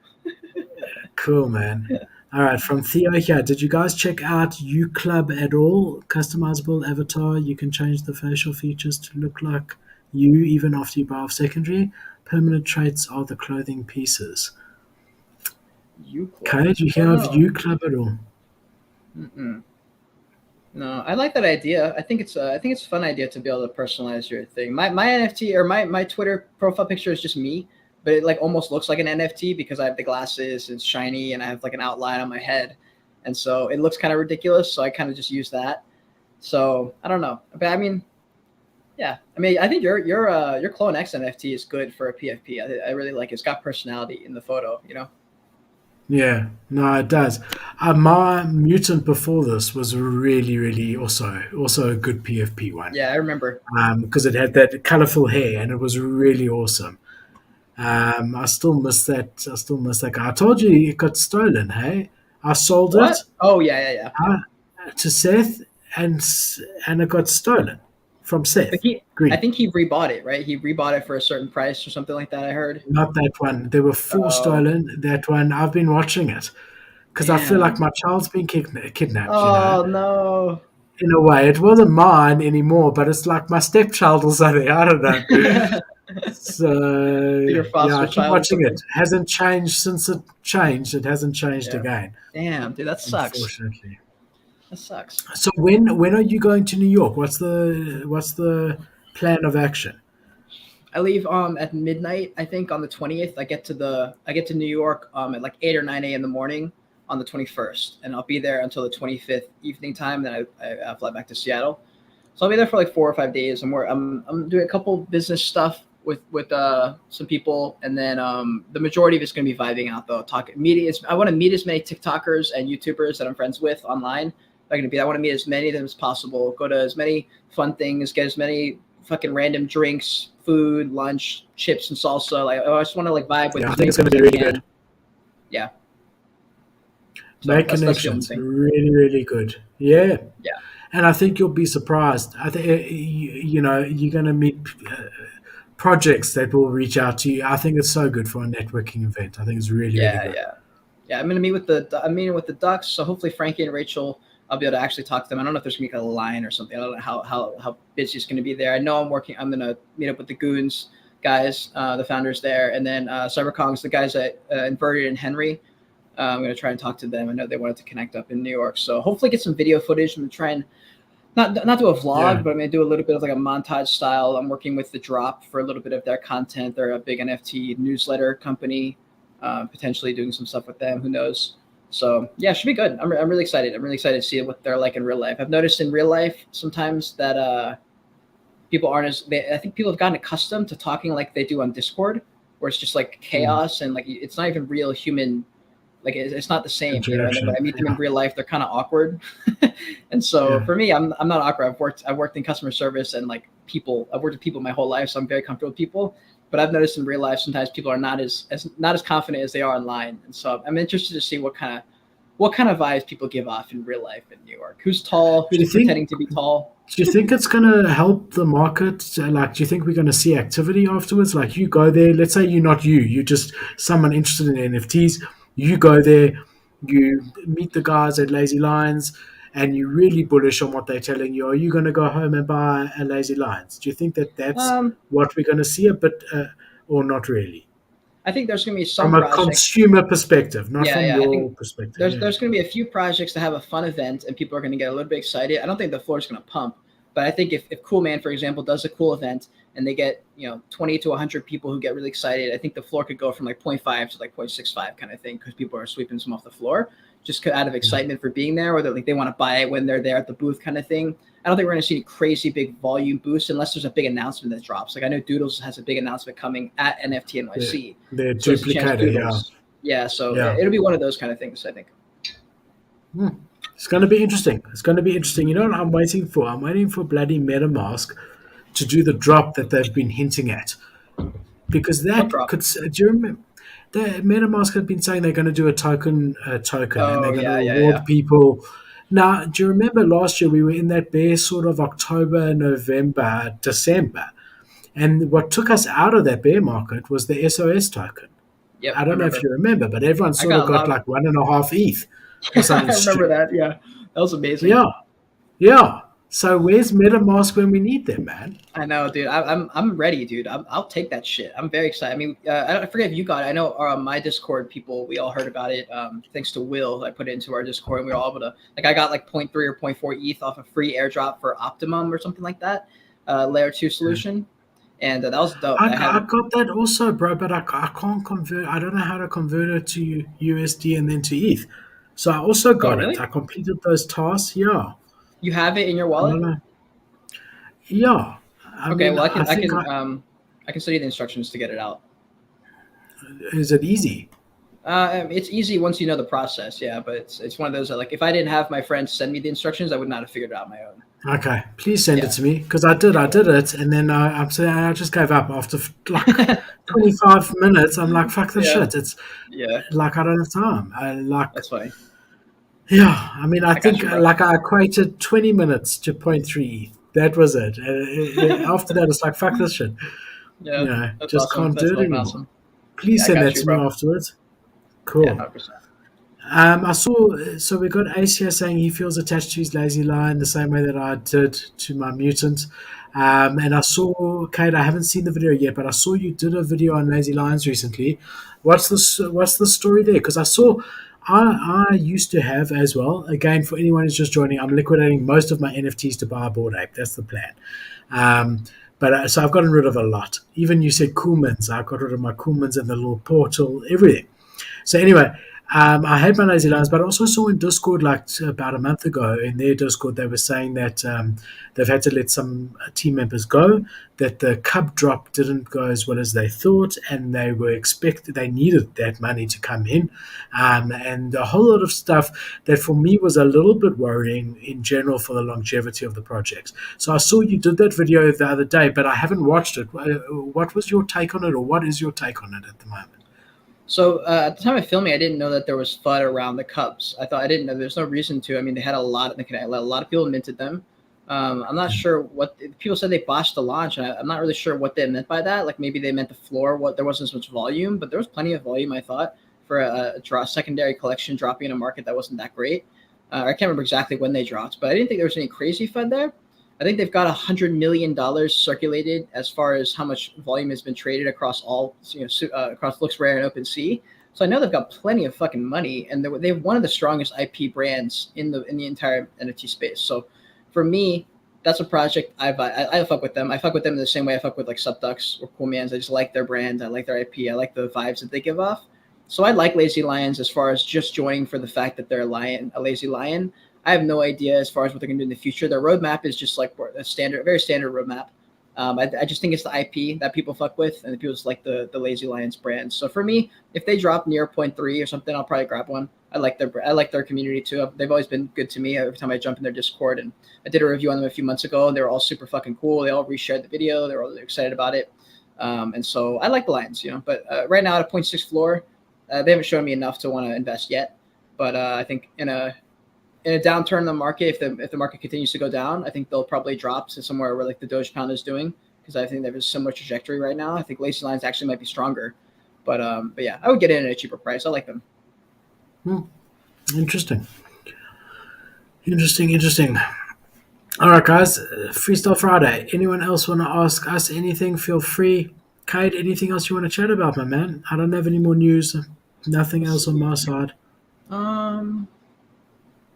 Cool, man. All right. From Theo here. Did you guys check out U Club at all? Customizable avatar. You can change the facial features to look like you even after you buy off secondary. Permanent traits are the clothing pieces. U Club. Okay. Did you I don't hear of know. U Club at all? Mm-mm. No, I like that idea. I think it's a fun idea to be able to personalize your thing. My NFT or my Twitter profile picture is just me, but it like almost looks like an NFT because I have the glasses, it's shiny, and I have like an outline on my head, and so it looks kind of ridiculous. So I kind of just use that. So I don't know, but I mean, yeah, I mean, I think your Clone X NFT is good for a PFP. I really like it. It's got personality in the photo. You know. Yeah, no, it does. My mutant before this was really, really also a good PFP one Yeah, I remember. because it had that colorful hair and it was really awesome. I still miss that. I still miss that guy. I told you it got stolen. Hey, I sold it What? Oh yeah. uh, to Seth and it got stolen from But Seth I Green. think he rebought it, right? He rebought it for a certain price or something like that. I heard. Not that one. There were four Oh, stolen. That one I've been watching it because I feel like damn. my child's been kidnapped. Oh no. In a way, it wasn't mine anymore, but it's like my stepchild or something. I don't know. So Your yeah, foster I keep child or watching it. something. Hasn't changed since it changed. It hasn't changed Yeah. again, Damn, dude, that sucks. unfortunately. That sucks. So when are you going to New York? What's the plan of action? I leave at midnight. I think on the 20th. I get to New York at like 8 or 9 a.m. in the morning on the 21st, and I'll be there until the 25th evening time. Then I fly back to Seattle. So I'll be there for like 4 or 5 days. I'm doing a couple business stuff with some people, and then the majority of it's going to be vibing out though. I want to meet as many TikTokers and YouTubers that I'm friends with online. I want to meet as many of them as possible. Go to as many fun things. Get as many fucking random drinks, food, lunch, chips and salsa. Like I just want to like vibe with Yeah, I as think many it's going people to as be I really good. can. Yeah. So Make that's the only connections, thing. really, really good. Yeah, Yeah. and I think you'll be surprised. I think you're going to meet projects that will reach out to you. I think it's so good for a networking event. I think it's really, really Yeah. good. Yeah. Yeah, I'm meeting with the Ducks. So hopefully Frankie and Rachel I'll be able to actually talk to them. I don't know if there's gonna be like a line or something. I don't know how busy it's gonna be there. I know I'm gonna meet up with the Goons guys, the founders there, and then CyberKong's the guys at Inverted and Henry. I'm gonna try and talk to them. I know they wanted to connect up in New York, so hopefully get some video footage. I'm gonna try and not do a vlog, Yeah. but I'm gonna do a little bit of like a montage style. I'm working with the Drop for a little bit of their content. They're a big NFT newsletter company, potentially doing some stuff with them. Who knows? So yeah, it should be good. I'm really excited. I'm really excited to see what they're like in real life. I've noticed in real life sometimes that people aren't I think people have gotten accustomed to talking like they do on Discord, where it's just like chaos and like it's not even real human. Like it's not the same, you know. And then when I meet them in real life, they're kind of awkward. And so for me, I'm not awkward. I've worked in customer service and like people. I've worked with people my whole life, so I'm very comfortable with people. But I've noticed in real life sometimes people are not as confident as they are online. And so I'm interested to see what kind of vibes people give off in real life in New York. Who's tall? Who's pretending to be tall? Do you think it's going to help the market? Like, do you think we're going to see activity afterwards? Like, you go there, let's say you're just someone interested in NFTs. You go there, you meet the guys at Lazy Lions, and you're really bullish on what they're telling you. Are you going to go home and buy a Lazy Lions? Do you think that that's what we're going to see a bit, or not really? I think there's going to be some from a consumer perspective, not from your perspective. There's going to be a few projects that have a fun event and people are going to get a little bit excited. I don't think the floor is going to pump, but I think if Cool Man, for example, does a cool event and they get 20 to 100 people who get really excited, I think the floor could go from like 0.5 to like 0.65 kind of thing because people are sweeping some off the floor just out of excitement for being there, or they want to buy it when they're there at the booth kind of thing. I don't think we're going to see a crazy big volume boost unless there's a big announcement that drops. Like I know Doodles has a big announcement coming at NFT NYC. They're duplicated, yeah. So it'll be one of those kind of things, I think. It's going to be interesting. You know what I'm waiting for? I'm waiting for bloody MetaMask to do the drop that they've been hinting at. Because that could... Do you remember? The MetaMask have been saying they're going to do a token and they're going to reward people. Now, do you remember last year we were in that bear sort of October, November, December, and what took us out of that bear market was the SOS token. Yep, I don't know if you remember, but everyone sort of got like 1.5 ETH or something. I remember that. Yeah, that was amazing. Yeah. So where's MetaMask when we need them, man? I know, dude. I'm ready, dude. I'll take that shit. I'm very excited. I mean, I forget if you got it. I know my Discord people, we all heard about it. Thanks to Will, I put it into our Discord, and we were all able to. Like, I got like 0.3 or 0.4 ETH off a free airdrop for Optimum or something like that, layer 2 solution, and that was dope. I got that also, bro, but I can't convert. I don't know how to convert it to USD and then to ETH. So I also got it. I completed those tasks. Yeah. You have it in your wallet? Yeah. I can send you the instructions to get it out. Is it easy? It's easy once you know the process, yeah. But it's one of those that, like, if I didn't have my friends send me the instructions, I would not have figured it out on my own. Okay, please send it to me because I did it, and then I just gave up after like 25 minutes. I'm like, fuck this shit. It's like I don't have time. That's funny. Yeah, I mean, I think I equated 20 minutes to 0.3 ETH. That was it. After that, it's like, fuck this shit. Yeah, just awesome. Can't do it anymore. Awesome. Please send that to me afterwards. Cool. Yeah, 100%. I saw, so we got Ace here saying he feels attached to his Lazy Lion the same way that I did to my mutant. And I saw, Cade, I haven't seen the video yet, but I saw you did a video on Lazy Lions recently. What's the story there? Because I saw, I used to have as well. Again, for anyone who's just joining, I'm liquidating most of my NFTs to buy a Bored Ape. That's the plan. So I've gotten rid of a lot. Even you said Coolmans. I got rid of my Coolmans and the little portal, everything. So anyway, I had my Lazy Lions, but I also saw in Discord like about a month ago in their Discord, they were saying that they've had to let some team members go, that the cub drop didn't go as well as they thought, and they needed that money to come in, and a whole lot of stuff that for me was a little bit worrying in general for the longevity of the projects. So I saw you did that video the other day, but I haven't watched it. What was your take on it, or what is your take on it at the moment? So at the time of filming, I didn't know that there was FUD around the Cubs. I didn't know. There's no reason to. I mean, they had a lot. A lot of people minted them. I'm not sure what people said. They botched the launch, and I'm not really sure what they meant by that. Like maybe they meant the floor. There wasn't as much volume, but there was plenty of volume. I thought for a secondary collection dropping in a market that wasn't that great. I can't remember exactly when they dropped, but I didn't think there was any crazy FUD there. I think they've got $100 million circulated as far as how much volume has been traded across all, across LooksRare and OpenSea. So I know they've got plenty of fucking money, and they have one of the strongest IP brands in the entire NFT space. So for me, that's a project I fuck with them. I fuck with them in the same way I fuck with like Subducks or Cool Mans. I just like their brand. I like their IP. I like the vibes that they give off. So I like Lazy Lions as far as just joining for the fact that they're a lazy lion. I have no idea as far as what they're going to do in the future. Their roadmap is just like a standard, very standard roadmap. I just think it's the IP that people fuck with, and people just like the Lazy Lions brand. So for me, if they drop near point 0.3 or something, I'll probably grab one. I like their community too. They've always been good to me every time I jump in their Discord. And I did a review on them a few months ago, and they were all super fucking cool. They all reshared the video. They were all excited about it. And so I like the Lions, But right now at a point 0.6 floor, they haven't shown me enough to want to invest yet. But I think in a downturn in the market, if the market continues to go down, I think they'll probably drop to somewhere where like the Doge Pound is doing, because I think they have a similar trajectory right now. I think Lazy Lions actually might be stronger, but yeah, I would get in at a cheaper price. I like them. Interesting. Interesting. All right, guys. Freestyle Friday. Anyone else want to ask us anything? Feel free. Cade, anything else you want to chat about, my man? I don't have any more news. Nothing else on my side.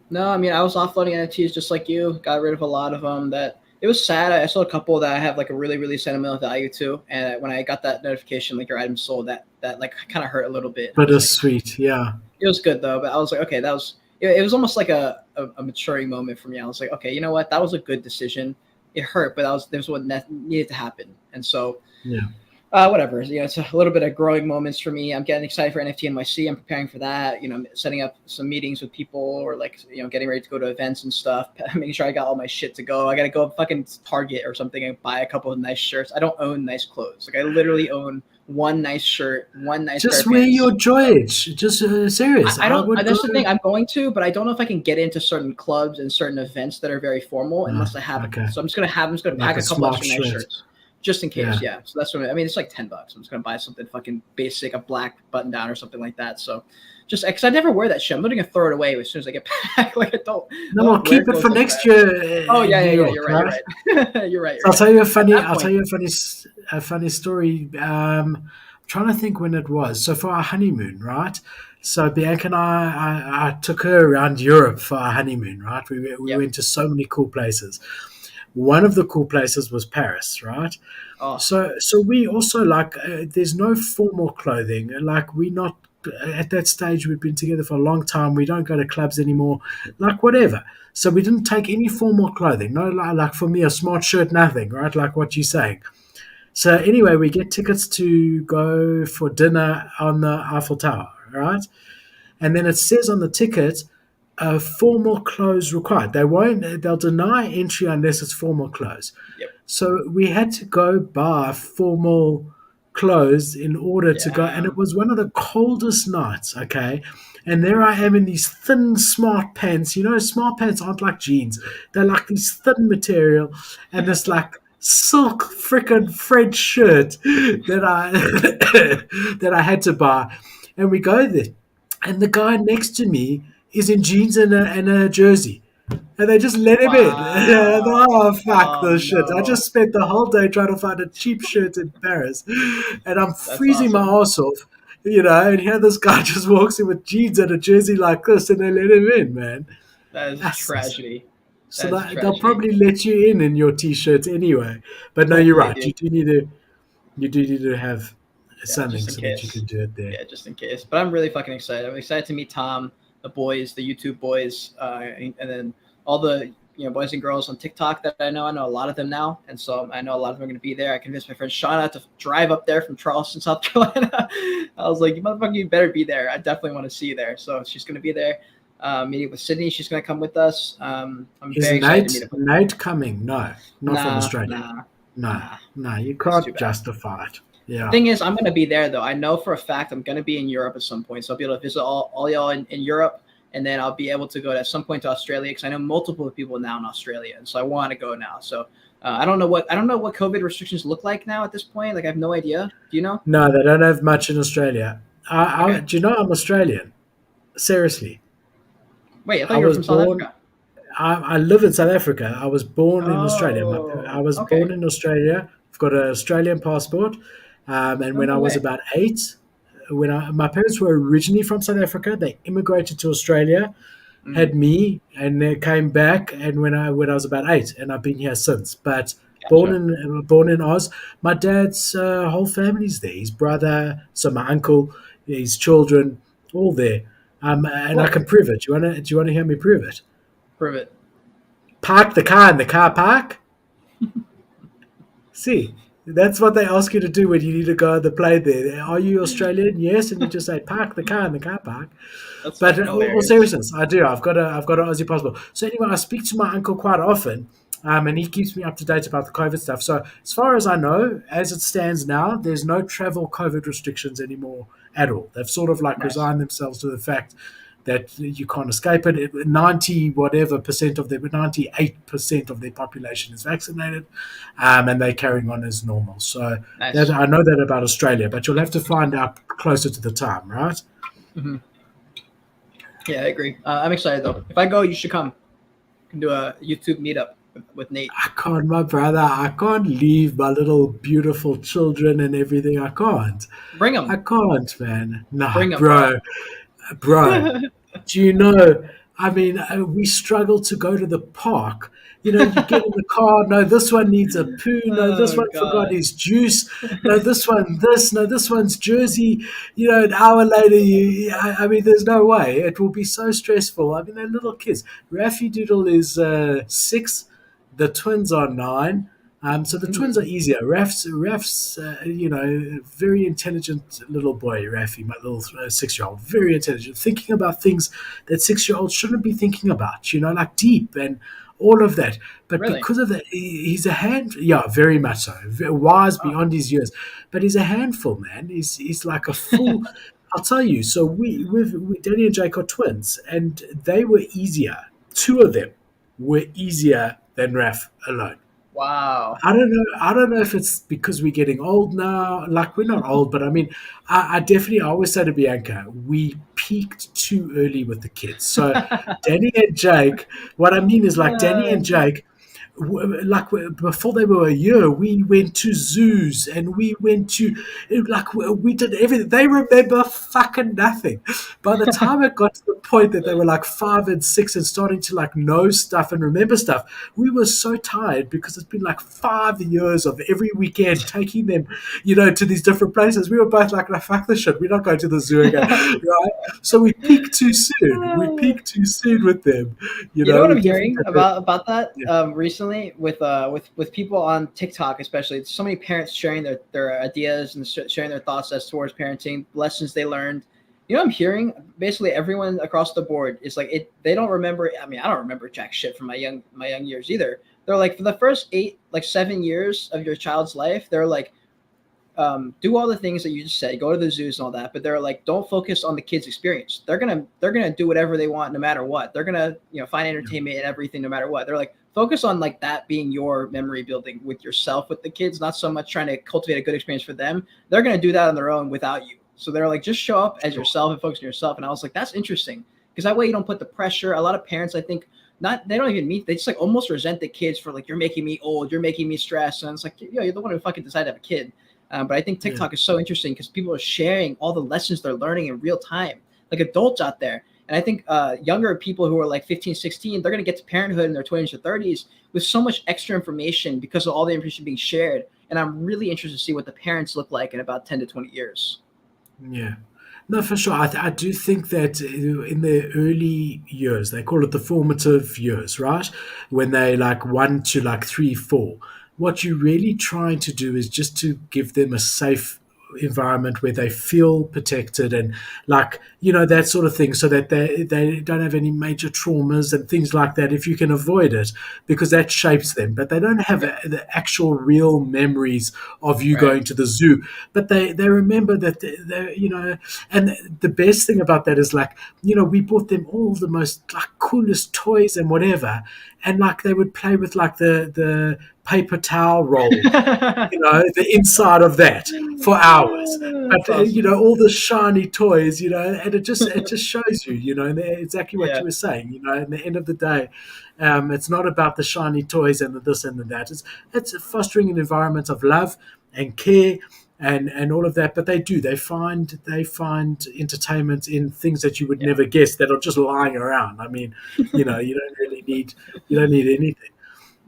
No, I mean, I was offloading NFTs just like you. Got rid of a lot of them. That it was sad. I saw a couple that I have like a really, really sentimental value to, and when I got that notification, like your item sold, that like kind of hurt a little bit. But it's sweet, yeah. It was good though. But I was like, okay, it was almost like a maturing moment for me. I was like, okay, you know what? That was a good decision. It hurt, but that was what needed to happen. And so, yeah. Whatever. It's a little bit of growing moments for me. I'm getting excited for NFT NYC. I'm preparing for that. I'm setting up some meetings with people, or like, getting ready to go to events and stuff. Making sure I got all my shit to go. I got to go fucking Target or something and buy a couple of nice shirts. I don't own nice clothes. Like I literally own one nice shirt, one nice. Just wear your Joyage. Just serious. I don't. That's the thing. I'm going to, but I don't know if I can get into certain clubs and certain events that are very formal unless I have. Okay. So I'm just gonna pack a couple extra nice shirts. Just in case, yeah. So that's what I mean. It's like $10. I'm just gonna buy something fucking basic, a black button down or something like that. So, just because I never wear that shit, I'm literally gonna throw it away as soon as I get back. Like I don't. No, I'll keep it for next year. Oh yeah. You're right. You're right. I'll tell you a funny story. I'm trying to think when it was. So for our honeymoon, right? So Bianca and I took her around Europe for our honeymoon, right? We went to so many cool places. One of the cool places was Paris, right? Oh. So we also there's no formal clothing. Like we're not at that stage. We've been together for a long time. We don't go to clubs anymore. Like whatever. So we didn't take any formal clothing. No, like for me, a smart shirt, nothing, right? Like what you're saying. So anyway, we get tickets to go for dinner on the Eiffel Tower, right? And then it says on the ticket, formal clothes required. They'll deny entry unless it's formal clothes. Yep. So we had to go buy formal clothes in order to go. And it was one of the coldest nights, okay? And there I am in these thin smart pants. Smart pants aren't like jeans. They're like this thin material and this like silk freaking French shirt that I had to buy. And we go there. And the guy next to me is in jeans and a jersey. And they just let him in. Oh, fuck this shit. I just spent the whole day trying to find a cheap shirt in Paris. And I'm freezing my ass off, and here this guy just walks in with jeans and a jersey like this, and they let him in, man. That's tragedy. So they'll probably let you in your T-shirts anyway. But no, you're right. You do need to have something so that you can do it there. Yeah, just in case. But I'm really fucking excited. I'm excited to meet Tom, the boys, the YouTube boys, and then all the boys and girls on TikTok that I know. I know a lot of them now, and so I know a lot of them are going to be there. I convinced my friend Shauna to drive up there from Charleston, South Carolina. I was like, "You motherfucker, you better be there. I definitely want to see you there." So she's going to be there. Meeting with Sydney, she's going to come with us. I'm very excited to meet her. Nate coming? No, not from Australia. No, you can't justify it. Yeah. The thing is, I'm going to be there, though. I know for a fact I'm going to be in Europe at some point. So I'll be able to visit all y'all in Europe. And then I'll be able to go at some point to Australia, because I know multiple people now in Australia. And so I want to go now. So I don't know what COVID restrictions look like now at this point. Like, I have no idea. Do you know? No, they don't have much in Australia. Do you know I'm Australian? Seriously. Wait, I thought I you were was from South born. Africa. I live in South Africa. I was born in Australia. I Oh, was born okay. in Australia. I've got an Australian passport. And Oh, when no I was way. about 8, my parents were originally from South Africa, they immigrated to Australia, Mm, had me, and they came back. And when I was about 8, and I've been here since. But gotcha. born in Oz. My dad's whole family's there. His brother, so my uncle, his children, all there. And I Cool. can prove it. Do you wanna hear me prove it? Prove it. Park the car in the car park. See, that's what they ask you to do when you need to go on the plane there. Are you Australian? Yes. And you just say, park the car in the car park. That's But fucking all hilarious. seriousness, I do. I've got an Aussie passport. So anyway, I speak to my uncle quite often, and he keeps me up to date about the COVID stuff. So as far as I know, as it stands now, there's no travel COVID restrictions anymore at all. They've sort of like Nice. resigned themselves to the fact that you can't escape it. 90 whatever percent of their 98% of their population is vaccinated, and they're carrying on as normal. So that Nice. I know that about Australia, but you'll have to find out closer to the time, right? Hmm. Yeah, I agree. I'm excited though. If I go, you should come. We can do a YouTube meetup with Nate. I can't, my brother. I can't leave my little beautiful children and everything. I can't. Bring I him. can't, man. Nah, Bring him, bro. bro. Do you know? I mean, we struggle to go to the park. You get in the car. No, this one needs a poo. No, this Oh one forgot God. his juice. No, this one this. No, this one's Jersey. An hour later, I mean, there's no way. It will be so stressful. I mean, they're little kids. Raffy Doodle is 6. The twins are 9. So the twins Mhm. are easier. Raf's, very intelligent little boy, Rafi, my little 6-year-old, very intelligent, thinking about things that 6-year-olds shouldn't be thinking about, like deep and all of that. But Really? because of that, he's a yeah, very much so, wise Wow. beyond his years. But he's a handful, man. He's like a full. I'll tell you. So Danny and Jake are twins, and they were easier. Two of them were easier than Raf alone. Wow. I don't know. I don't know if it's because we're getting old now. Like we're not old, but I mean, I definitely. I always say to Bianca, we peaked too early with the kids. So Danny and Jake. What I mean is like Danny and Jake. Before they were a year, we went to zoos and we went to we did everything. They remember fucking nothing. By the time it got to the point that they were like 5 and 6 and starting to like know stuff and remember stuff, we were so tired because it's been like 5 years of every weekend taking them, to these different places. We were both like, no, fuck this shit. We're not going to the zoo again, right? So we peaked too soon. We peaked too soon with them. You know what We I'm definitely hearing did that. about that Yeah. recently with people on TikTok, especially. So many parents sharing their ideas and sharing their thoughts as towards parenting, lessons they learned. You know, what I'm hearing basically everyone across the board is like it. They don't remember. I mean, I don't remember jack shit from my young years either. They're like for the first 7 years of your child's life, they're like do all the things that you just said, go to the zoos and all that, but they're like, don't focus on the kids' experience. They're gonna do whatever they want no matter what. They're gonna find entertainment and everything no matter what. They're like focus on like that being your memory building with yourself with the kids, not so much trying to cultivate a good experience for them. They're gonna do that on their own without you. So they're like, just show up as Sure. yourself and focus on yourself. And I was like, that's interesting because that way you don't put the pressure. A lot of parents, I think, not they don't even meet. They just like almost resent the kids for like you're making me old, you're making me stressed, and it's like you're the one who fucking decided to have a kid. But I think Yeah. TikTok is so interesting because people are sharing all the lessons they're learning in real time, like adults out there. And I think younger people who are like 15, 16, they're going to get to parenthood in their 20s or 30s with so much extra information because of all the information being shared. And I'm really interested to see what the parents look like in about 10 to 20 years. Yeah. No, for sure. I do think that in their early years, they call it the formative years, right? When they like 1 to 3, 4. What you're really trying to do is just to give them a safe environment where they feel protected and like that sort of thing, so that they don't have any major traumas and things like that if you can avoid it, because that shapes them. But they don't have Yeah. the actual real memories of you Right. going to the zoo, but they remember that and the best thing about that is like, we bought them all the most like coolest toys and whatever, and like they would play with like the paper towel roll, the inside of that for hours. That's But awesome. all the shiny toys, and it just shows you, and exactly what Yeah, you were saying. At the end of the day, it's not about the shiny toys and the this and the that. It's fostering an environment of love and care and all of that. But they find entertainment in things that you would yeah. never guess that are just lying around. I mean, you don't need anything.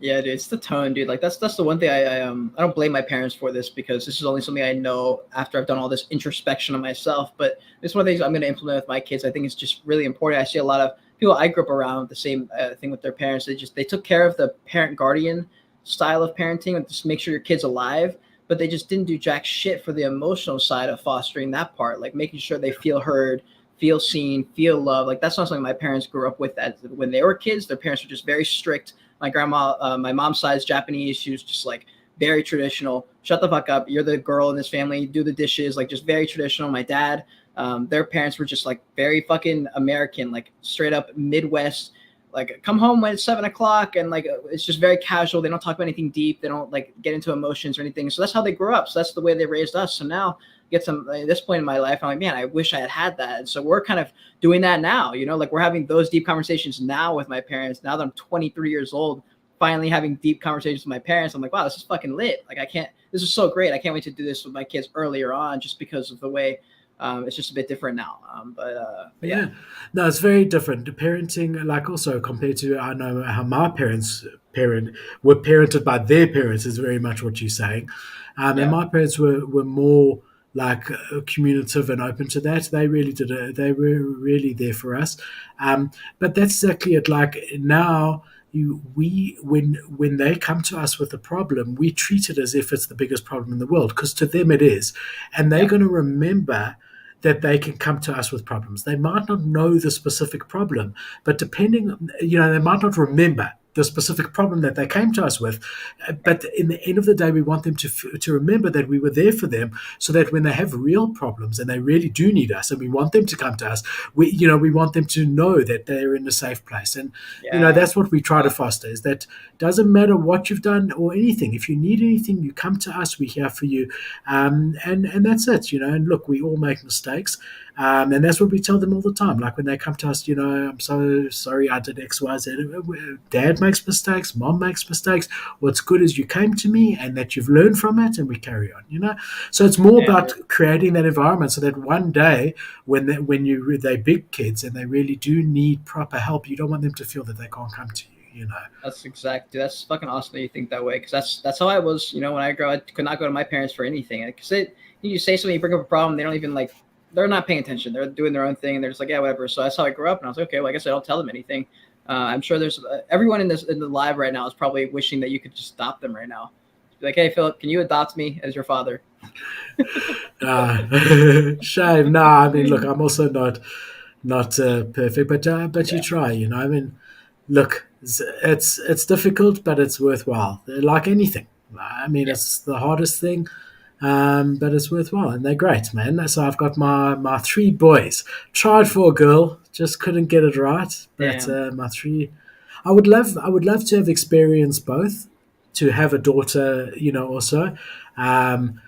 Yeah, dude, it's the tone, dude. Like that's the one thing I don't blame my parents for this because this is only something I know after I've done all this introspection of myself. But it's one of the things I'm going to implement with my kids. I think it's just really important. I see a lot of people I grew up around the same thing with their parents. They took care of the parent guardian style of parenting and just make sure your kid's alive, but they just didn't do jack shit for the emotional side of fostering that part, like making sure they feel heard, feel seen, feel loved. Like that's not something my parents grew up with. As when they were kids, their parents were just very strict. My grandma, my mom's side is Japanese. She was just like very traditional. Shut the fuck up. You're the girl in this family. Do the dishes. Like just very traditional. My dad, their parents were just like very fucking American, like straight up Midwest. Like come home when it's 7 o'clock, and like it's just very casual. They don't talk about anything deep. They don't like get into emotions or anything. So that's how they grew up. So that's the way they raised us. So now get some at this point in my life, I'm like, man, I wish I had that. And so we're kind of doing that now, like we're having those deep conversations now with my parents. Now that I'm 23 years old, finally having deep conversations with my parents. I'm like, wow, this is fucking lit. Like this is so great. I can't wait to do this with my kids earlier on just because of the way it's just a bit different now. But yeah, Yeah, no, it's very different. The parenting, like also compared to I know how my parents were parented by their parents is very much what you're saying, and yeah, my parents were more like communicative and open to that. They really did it. They were really there for us, but that's exactly it. Like now. When they come to us with a problem, we treat it as if it's the biggest problem in the world because to them it is, and they're yeah, going to remember that they can come to us with problems. They might not know the specific problem, but they might not remember the specific problem that they came to us with. But in the end of the day, we want them to remember that we were there for them, so that when they have real problems and they really do need us, and we want them to come to us, we want them to know that they're in a safe place. And yeah. that's what we try to foster. Is that doesn't matter what you've done or anything. If you need anything, you come to us. We're here for you, and that's it. And look, we all make mistakes, and that's what we tell them all the time. Like when they come to us, I'm so sorry I did X, Y, Z. Dad makes mistakes, mom makes mistakes. What's good is you came to me and that you've learned from it, and we carry on. So it's more Damn, about dude. creating that environment so that one day they're big kids and they really do need proper help, you don't want them to feel that they can't come to you. That's fucking awesome that you think that way because that's how I was. When I grew up, I could not go to my parents for anything because you say something, you bring up a problem, they don't even like. They're not paying attention. They're doing their own thing, and they're just like, yeah, whatever. So that's how I grew up, and I was like, okay, well, I guess I don't tell them anything. I'm sure there's everyone in the live right now is probably wishing that you could just stop them right now. Be like, hey, Philip, can you adopt me as your father? Shame. No, I mean, look, I'm also not perfect, but you Yeah, try. I mean, look, it's difficult, but it's worthwhile. Like anything. I mean, yeah, it's the hardest thing, but it's worthwhile, and they're great, man. So I've got my three boys. Tried for a girl, just couldn't get it right. But damn, my three, I would love to have experienced both, to have a daughter, also. Um,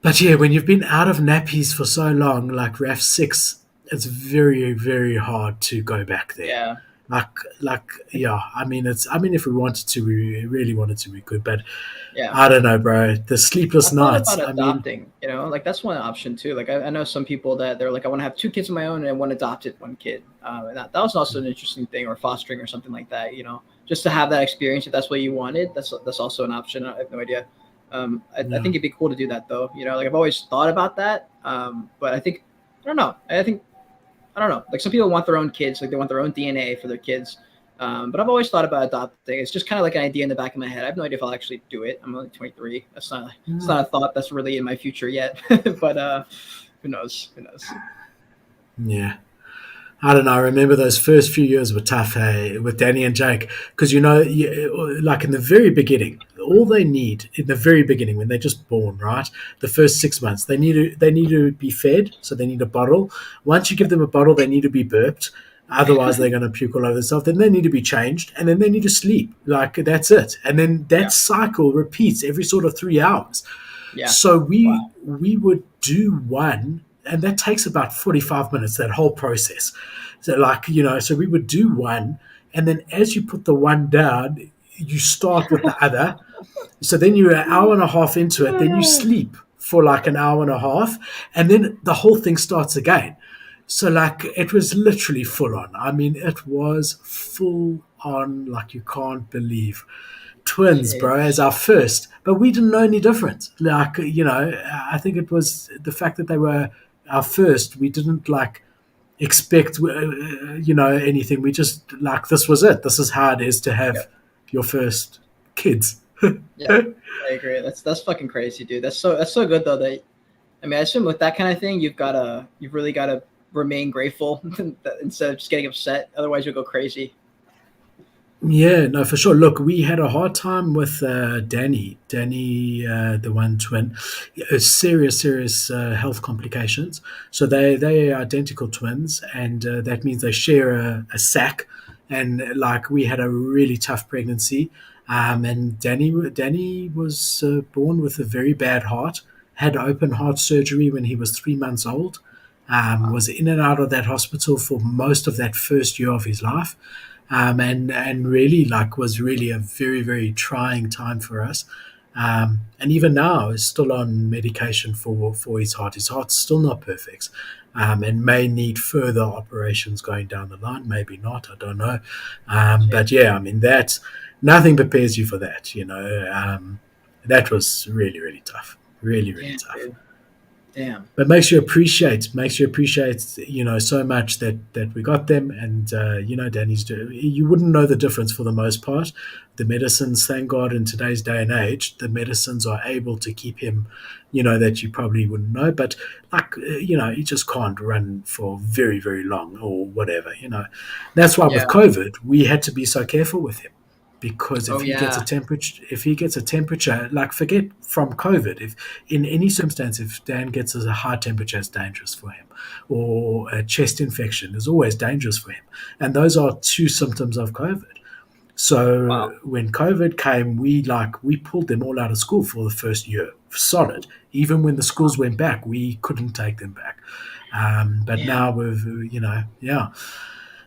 but yeah, when you've been out of nappies for so long, like RAF 6, it's very, very hard to go back there. yeah. Like, yeah. I mean, if we wanted to, we really wanted to, we could. But Yeah. I don't know, bro. The sleepless I thought nights. about I mean, adopting, like that's one option too. Like I know some people that they're like, I want to have two kids of my own and one adopted, one kid. And that was also an interesting thing, or fostering or something like that. Just to have that experience if that's what you wanted. That's also an option. I have no idea. I think yeah, it'd be cool to do that though. Like I've always thought about that. But I don't know. I don't know. Like some people want their own kids, like they want their own DNA for their kids. But I've always thought about adopting. It's just kind of like an idea in the back of my head. I have no idea if I'll actually do it. I'm only 23. It's yeah, not a thought that's really in my future yet. But who knows? Who knows? yeah. I don't know. I remember those first few years were tough, hey, with Danny and Jake, because like in the very beginning, all they need in the very beginning when they're just born, right? The first 6 months, they need to be fed, so they need a bottle. Once you give them a bottle, they need to be burped. Otherwise, they're going to puke all over themselves. Then they need to be changed, and then they need to sleep. Like that's it. And then that Yeah. cycle repeats every sort of 3 hours. Yeah. So Wow. we would do one, and that takes about 45 minutes. That whole process. So like so we would do one, and then as you put the one down, you start with the other. So then you're an hour and a half into it. Then you sleep for like an hour and a half, and then the whole thing starts again. So like it was literally full on. I mean, it was full on like you can't believe. Twins, bro, as Jeez. our first, but we didn't know any different. Like I think it was the fact that they were our first. We didn't like expect anything. We just like this was it. This is how it is to have Yep. your first kids. Yeah. I agree. That's fucking crazy, dude. That's so good though. That I mean, I assume with that kind of thing, you've really gotta remain grateful instead of just getting upset. Otherwise, you'll go crazy. Yeah, no, for sure. Look, we had a hard time with Danny, the one twin. Serious, serious health complications. So they are identical twins, and that means they share a sac. And like we had a really tough pregnancy, and Danny was born with a very bad heart. Had open heart surgery when he was 3 months old. Wow. Was in and out of that hospital for most of that first year of his life, and really like was really a very very trying time for us. And even now is still on medication for his heart. His heart's still not perfect, and may need further operations going down the line. Maybe not. I don't know. But Jeez. yeah, I mean that nothing prepares you for that. That was really really tough. Really really Damn, tough, dude. Damn. but makes you appreciate so much that we got them. And Danny's you wouldn't know the difference for the most part. The medicines, thank God, in today's day and age, the medicines are able to keep him, that you probably wouldn't know. But like he just can't run for very very long or whatever. That's why with Yeah. COVID we had to be so careful with him, because Oh yeah. if he gets a temperature, like forget from COVID, if in any circumstance, if Dan gets a high temperature, it's dangerous for him, or a chest infection is always dangerous for him, and those are two symptoms of COVID. So Wow. when COVID came, we pulled them all out of school for the first year, solid. Even when the schools went back, we couldn't take them back. But Damn. now yeah.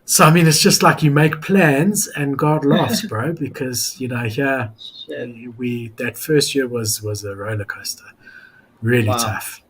So I mean, it's just like you make plans and God laughs, bro, because here Shit. we that first year was a roller coaster, really Wow. tough.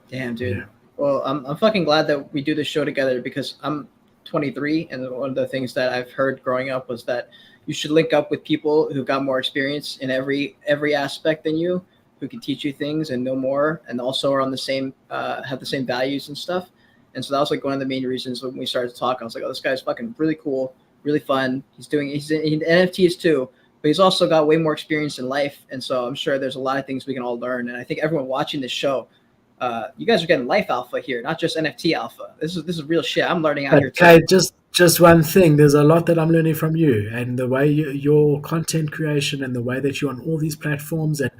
Damn, dude. Yeah. Well, I'm fucking glad that we do this show together because I'm 23, and one of the things that I've heard growing up was that you should link up with people who got more experience in every aspect than you, who can teach you things and know more, and also are on the same have the same values and stuff. And so that was like one of the main reasons when we started to talk. I was like, oh, this guy's fucking really cool, really fun. He's in NFTs too, but he's also got way more experience in life, and so I'm sure there's a lot of things we can all learn. And I think everyone watching this show, you guys are getting life alpha here, not just NFT alpha. This is real shit. I'm learning out But here too. Kate, just one thing. There's a lot that I'm learning from you, and the way your content creation, and the way that you're on all these platforms, and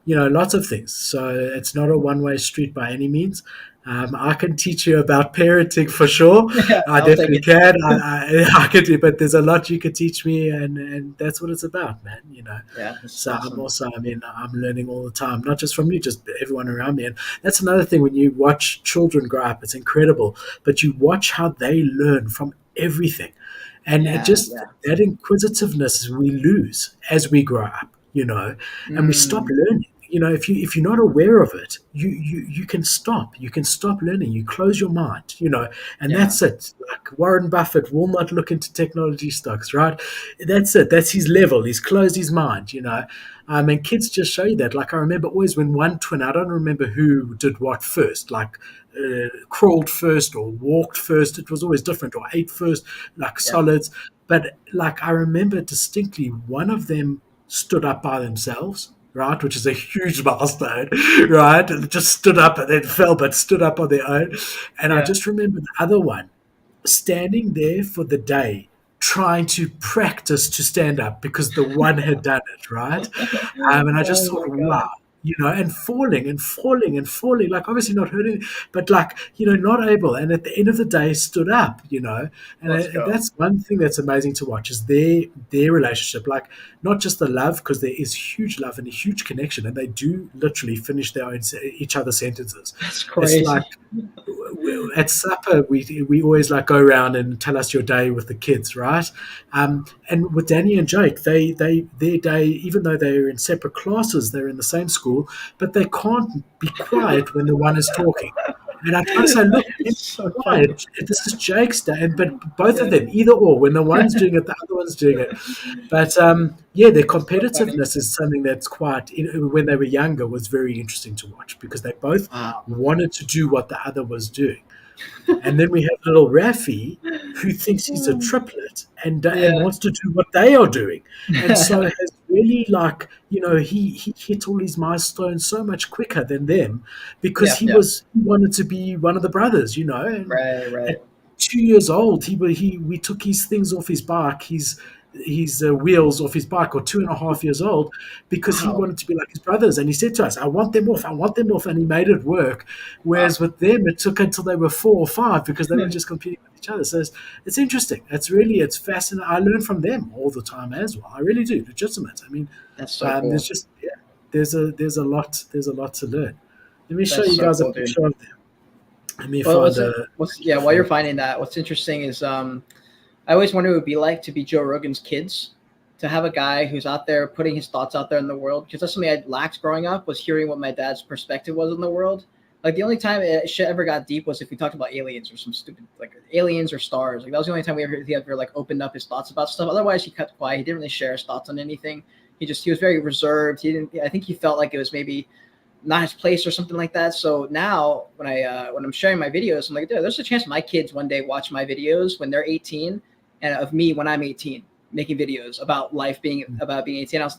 lots of things. So it's not a one way street by any means. I can teach you about parenting for sure. Yeah, I I'll take definitely it. can. I could do, but there's a lot you could teach me, and that's what it's about, man. Yeah, this is So I'm awesome. also, I mean, I'm learning all the time, not just from you, just everyone around me. And that's another thing when you watch children grow up, it's incredible. But you watch how they learn from everything. And it Yeah, just yeah. that inquisitiveness we lose as we grow up, and we stop Mm, learning. If you're not aware of it, you can stop. You can stop learning. You close your mind, and yeah, that's it. Like Warren Buffett will not look into technology stocks, right? That's it. That's his level. He's closed his mind, and kids just show you that. Like I remember always when one twin, I don't remember who did what first, like crawled first or walked first. It was always different, or ate first, like yeah, solids. But like I remember distinctly, one of them stood up by themselves, right, which is a huge milestone, right? And just stood up and then fell, but stood up on their own. And I yeah. just remember the other one standing there for the day, trying to practice to stand up because the one had done it, right? And I just Oh thought, my wow, god. and falling and falling and falling, like obviously not hurting, but like, not able. And at the end of the day, stood up, and Let's go. that's one thing that's amazing to watch is their relationship. Like, not just the love, because there is huge love and a huge connection, and they do literally finish each other's sentences. That's It's like, crazy. at supper we always like go around and tell us your day with the kids, right? And with Danny and Jake, they their day, even though they're in separate classes, they're in the same school, but they can't be quiet when the one is talking. And I try to say, look, be It's so funny. quiet. This is Jake's day, but both of Yeah. them, either or. When the one's doing it, the other one's doing it. But yeah, their So funny. competitiveness is something that's quite, when they were younger, was very interesting to watch because they both Wow. wanted to do what the other was doing. And then we have little Rafi, who thinks he's a triplet and Yeah. wants to do what they are doing, and so has really, like, he hit all his milestones so much quicker than them because Yeah. Yeah. he wanted to be one of the brothers, and Right. at Right. 2 years old, we took his things off his bike, his wheels off his bike, or 2.5 years old, because he Wow. wanted to be like his brothers. And he said to us, I want them off. And he made it work. Wow. Whereas with them, it took until they were 4 or 5 because they were just competing with each other. So it's interesting. It's fascinating. I learn from them all the time as well. I really do. Legitimate. I mean, That's so cool. there's just, yeah, there's a lot to learn. Let me show That's you so guys a cool, dude. picture of them. Let me Well, find a what's yeah, while you're photo. finding that, what's interesting is I always wonder what it would be like to be Joe Rogan's kids, to have a guy who's out there putting his thoughts out there in the world. Because that's something I lacked growing up, was hearing what my dad's perspective was in the world. Like the only time shit ever got deep was if we talked about aliens or some stupid like aliens or stars. Like that was the only time he ever like opened up his thoughts about stuff. Otherwise, he kept quiet. He didn't really share his thoughts on anything. He was very reserved. He didn't. I think he felt like it was maybe not his place or something like that. So now when I'm sharing my videos, I'm like, dude, there's a chance my kids one day watch my videos when they're 18, and of me when I'm 18 making videos about life being about being 18. I was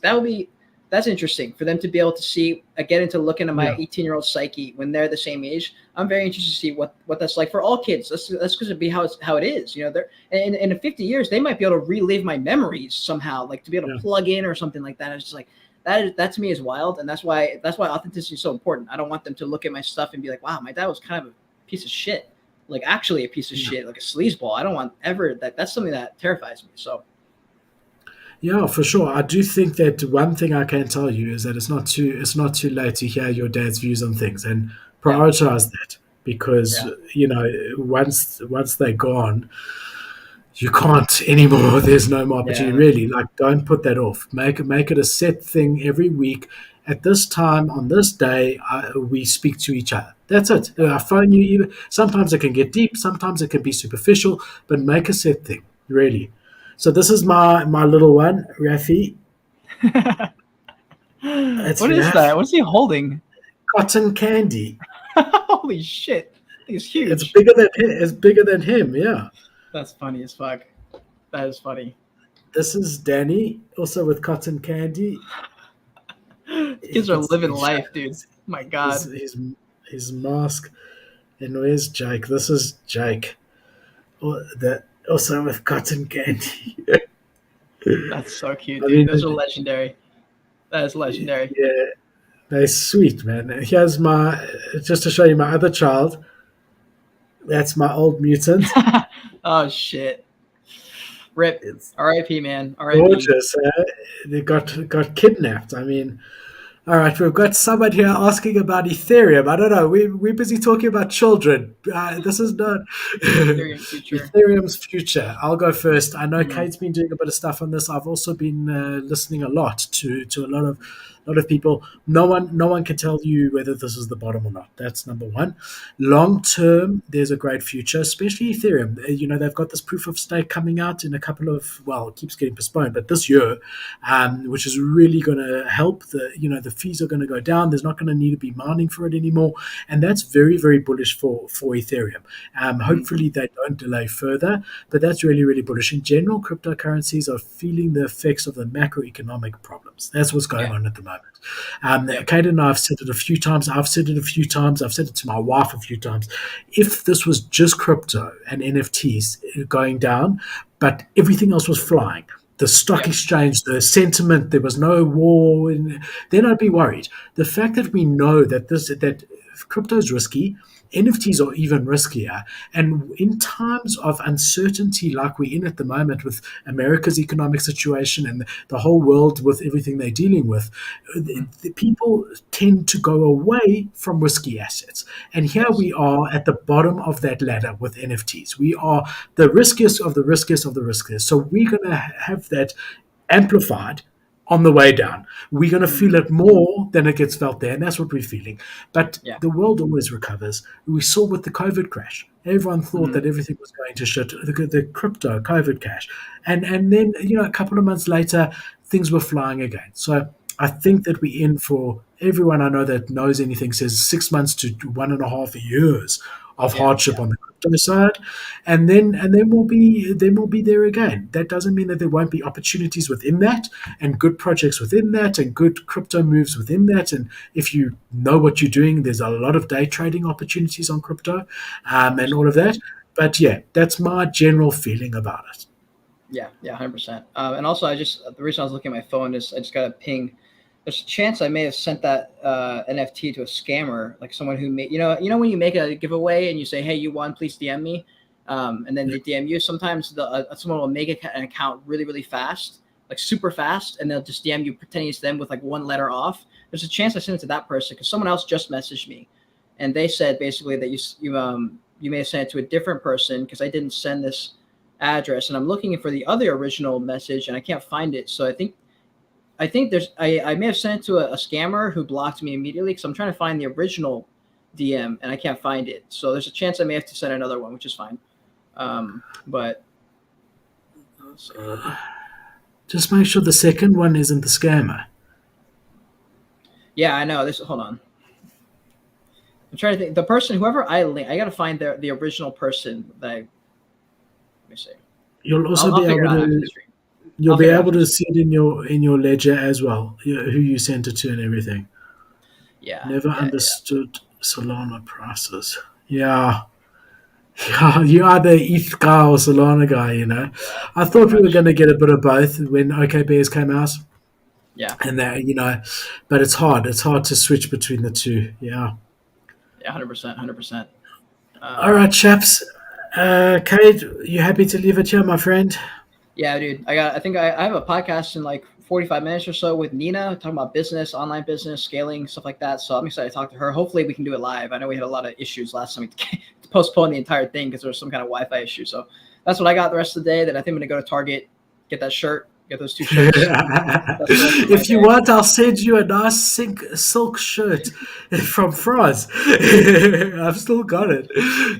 that's interesting for them to be able to see, get into looking at my Yeah, 18-year-old psyche when they're the same age. I'm very interested to see what that's like for all kids. That's going to be how it is. They're in 50 years they might be able to relive my memories somehow, like to be able yeah, to plug in or something like that. It's just like that to me is wild, and that's why authenticity is so important. I don't want them to look at my stuff and be like, wow, my dad was kind of a piece of shit, like actually a piece of yeah. shit, like a sleazeball. I don't want ever that. That's something that terrifies me. So Yeah, for sure. I do think that one thing I can tell you is that it's not too late to hear your dad's views on things and yeah, prioritize that because yeah, once they're gone, you can't anymore. There's no more yeah. opportunity. That's Really, like, don't put that off. Make it a set thing every week. At this time on this day, we speak to each other. That's it. I phone you. Sometimes it can get deep. Sometimes it can be superficial. But make a set thing. Really. So this is my little one, Rafi. It's what is that? Raf. What's he holding? Cotton candy. Holy shit! He's It's huge. bigger than it's bigger than him. Yeah. That's funny as fuck. That is funny. This is Danny, also with cotton candy. He Kids are gets living he life, dude. shows My his God. his his mask. And where's Jake? This is Jake. Also with cotton candy. That's so cute, I dude. mean, Those are legendary. That is legendary. yeah, they're sweet, man. Here's my just to show you my other child. That's my old mutant. Oh shit. Rip. It's R.I.P. man. R.I.P. gorgeous. They got kidnapped. I mean, all right, we've got someone here asking about Ethereum. I don't know. We're busy talking about children. This is not Ethereum future. Ethereum's future. I'll go first. I know Hmm. Kate's been doing a bit of stuff on this. I've also been listening a lot to a lot of people. No one can tell you whether this is the bottom or not. That's number one. Long term, there's a great future, especially Ethereum. They've got this proof of stake coming out in a couple of, well, it keeps getting postponed, but this year, which is really going to help. The fees are going to go down. There's not going to need to be mining for it anymore, and that's very, very bullish for Ethereum. Hmm. Hopefully they don't delay further, but that's really, really bullish. In general, cryptocurrencies are feeling the effects of the macroeconomic problems. That's what's going Yeah. on at the moment. Yep. Kate and I have said it a few times. I've said it a few times. I've said it to my wife a few times. If this was just crypto and NFTs going down, but everything else was flying, the stock Yeah. exchange, the sentiment, there was no war, and then I'd be worried. The fact that we know that crypto is risky, NFTs are even riskier, and in times of uncertainty like we're in at the moment with America's economic situation and the whole world with everything they're dealing with, Mhm. the people tend to go away from risky assets. And here Yes. we are at the bottom of that ladder with NFTs. We are the riskiest of the riskiest of the riskiest. So we're going to have that amplified on the way down. We're going to feel Mm. it more than it gets felt there. And that's what we're feeling. But Yeah. the world always recovers. We saw with the COVID crash. Everyone thought Mhm. that everything was going to shit. The crypto COVID crash, and then a couple of months later, things were flying again. So I think that we're in for everyone I know that knows anything says 6 months to 1.5 years of Yeah. hardship Yeah. on the crypto side, and then we'll be there again. That doesn't mean that there won't be opportunities within that, and good projects within that, and good crypto moves within that. And if you know what you're doing, there's a lot of day trading opportunities on crypto, and 100%. all of that. But yeah, that's my general feeling about it. Yeah, yeah, 100%. And also, the reason I was looking at my phone is I just got a ping. There's a chance I may have sent that NFT to a scammer, like someone who made, when you make a giveaway and you say, "Hey, you won, please DM me," and then Yeah. they DM you. Sometimes someone will make an account really, really fast, like super fast, and they'll just DM you pretending it's them with like one letter off. There's a chance I sent it to that person because someone else just messaged me, and they said basically that you may have sent it to a different person because I didn't send this address, and I'm looking for the other original message and I can't find it. So I think I may have sent it to a scammer who blocked me immediately because I'm trying to find the original DM and I can't find it. So there's a chance I may have to send another one, which is fine. But let's see. Just make sure the second one isn't the scammer. Yeah, I know this. Hold on. I'm trying to think. The person, whoever I link, I gotta find the original person that let me see. You'll I'll, also I'll be figure able it out after the to stream. you'll I'll be figure it out able after the to stream. see it in your ledger as well, who you sent it to and everything. Yeah, Never yeah, yeah. understood Solana prices. Yeah. Yeah, you are the ETH guy or Solana guy, Yeah, I pretty thought we were much. going to get a bit of both when OK Bears came out, Yeah, and but it's hard. It's hard to switch between the two. Yeah. yeah, 100%, 100%. All right, chaps. Cade, you happy to leave it here, my friend? Yeah, dude. I think I have a podcast in like 45 minutes or so with Nina talking about business, online business, scaling, stuff like that. So I'm excited to talk to her. Hopefully we can do it live. I know we had a lot of issues last time to postpone the entire thing because there was some kind of Wi-Fi issue. So that's what I got the rest of the day. Then I think I'm gonna go to Target, get that shirt, get those two shirts. That's the rest of my If you day. want, I'll send you a nice silk shirt from France. I've still got it.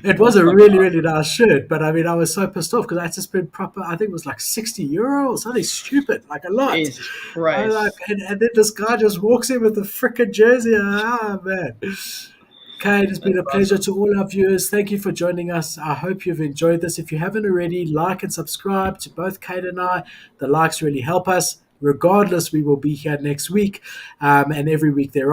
It was That's a fucking really, really awesome. nice shirt, but I mean, I was so pissed off because I had to spend proper, I think it was like €60 or something stupid, like a lot. Jesus I like, Christ. and then this guy just walks in with the frickin' jersey. Ah, man. Kate, it's been That's a pleasure awesome. to all our viewers. Thank you for joining us. I hope you've enjoyed this. If you haven't already, like and subscribe to both Kate and I. The likes really help us. Regardless, we will be here next week and every week thereafter.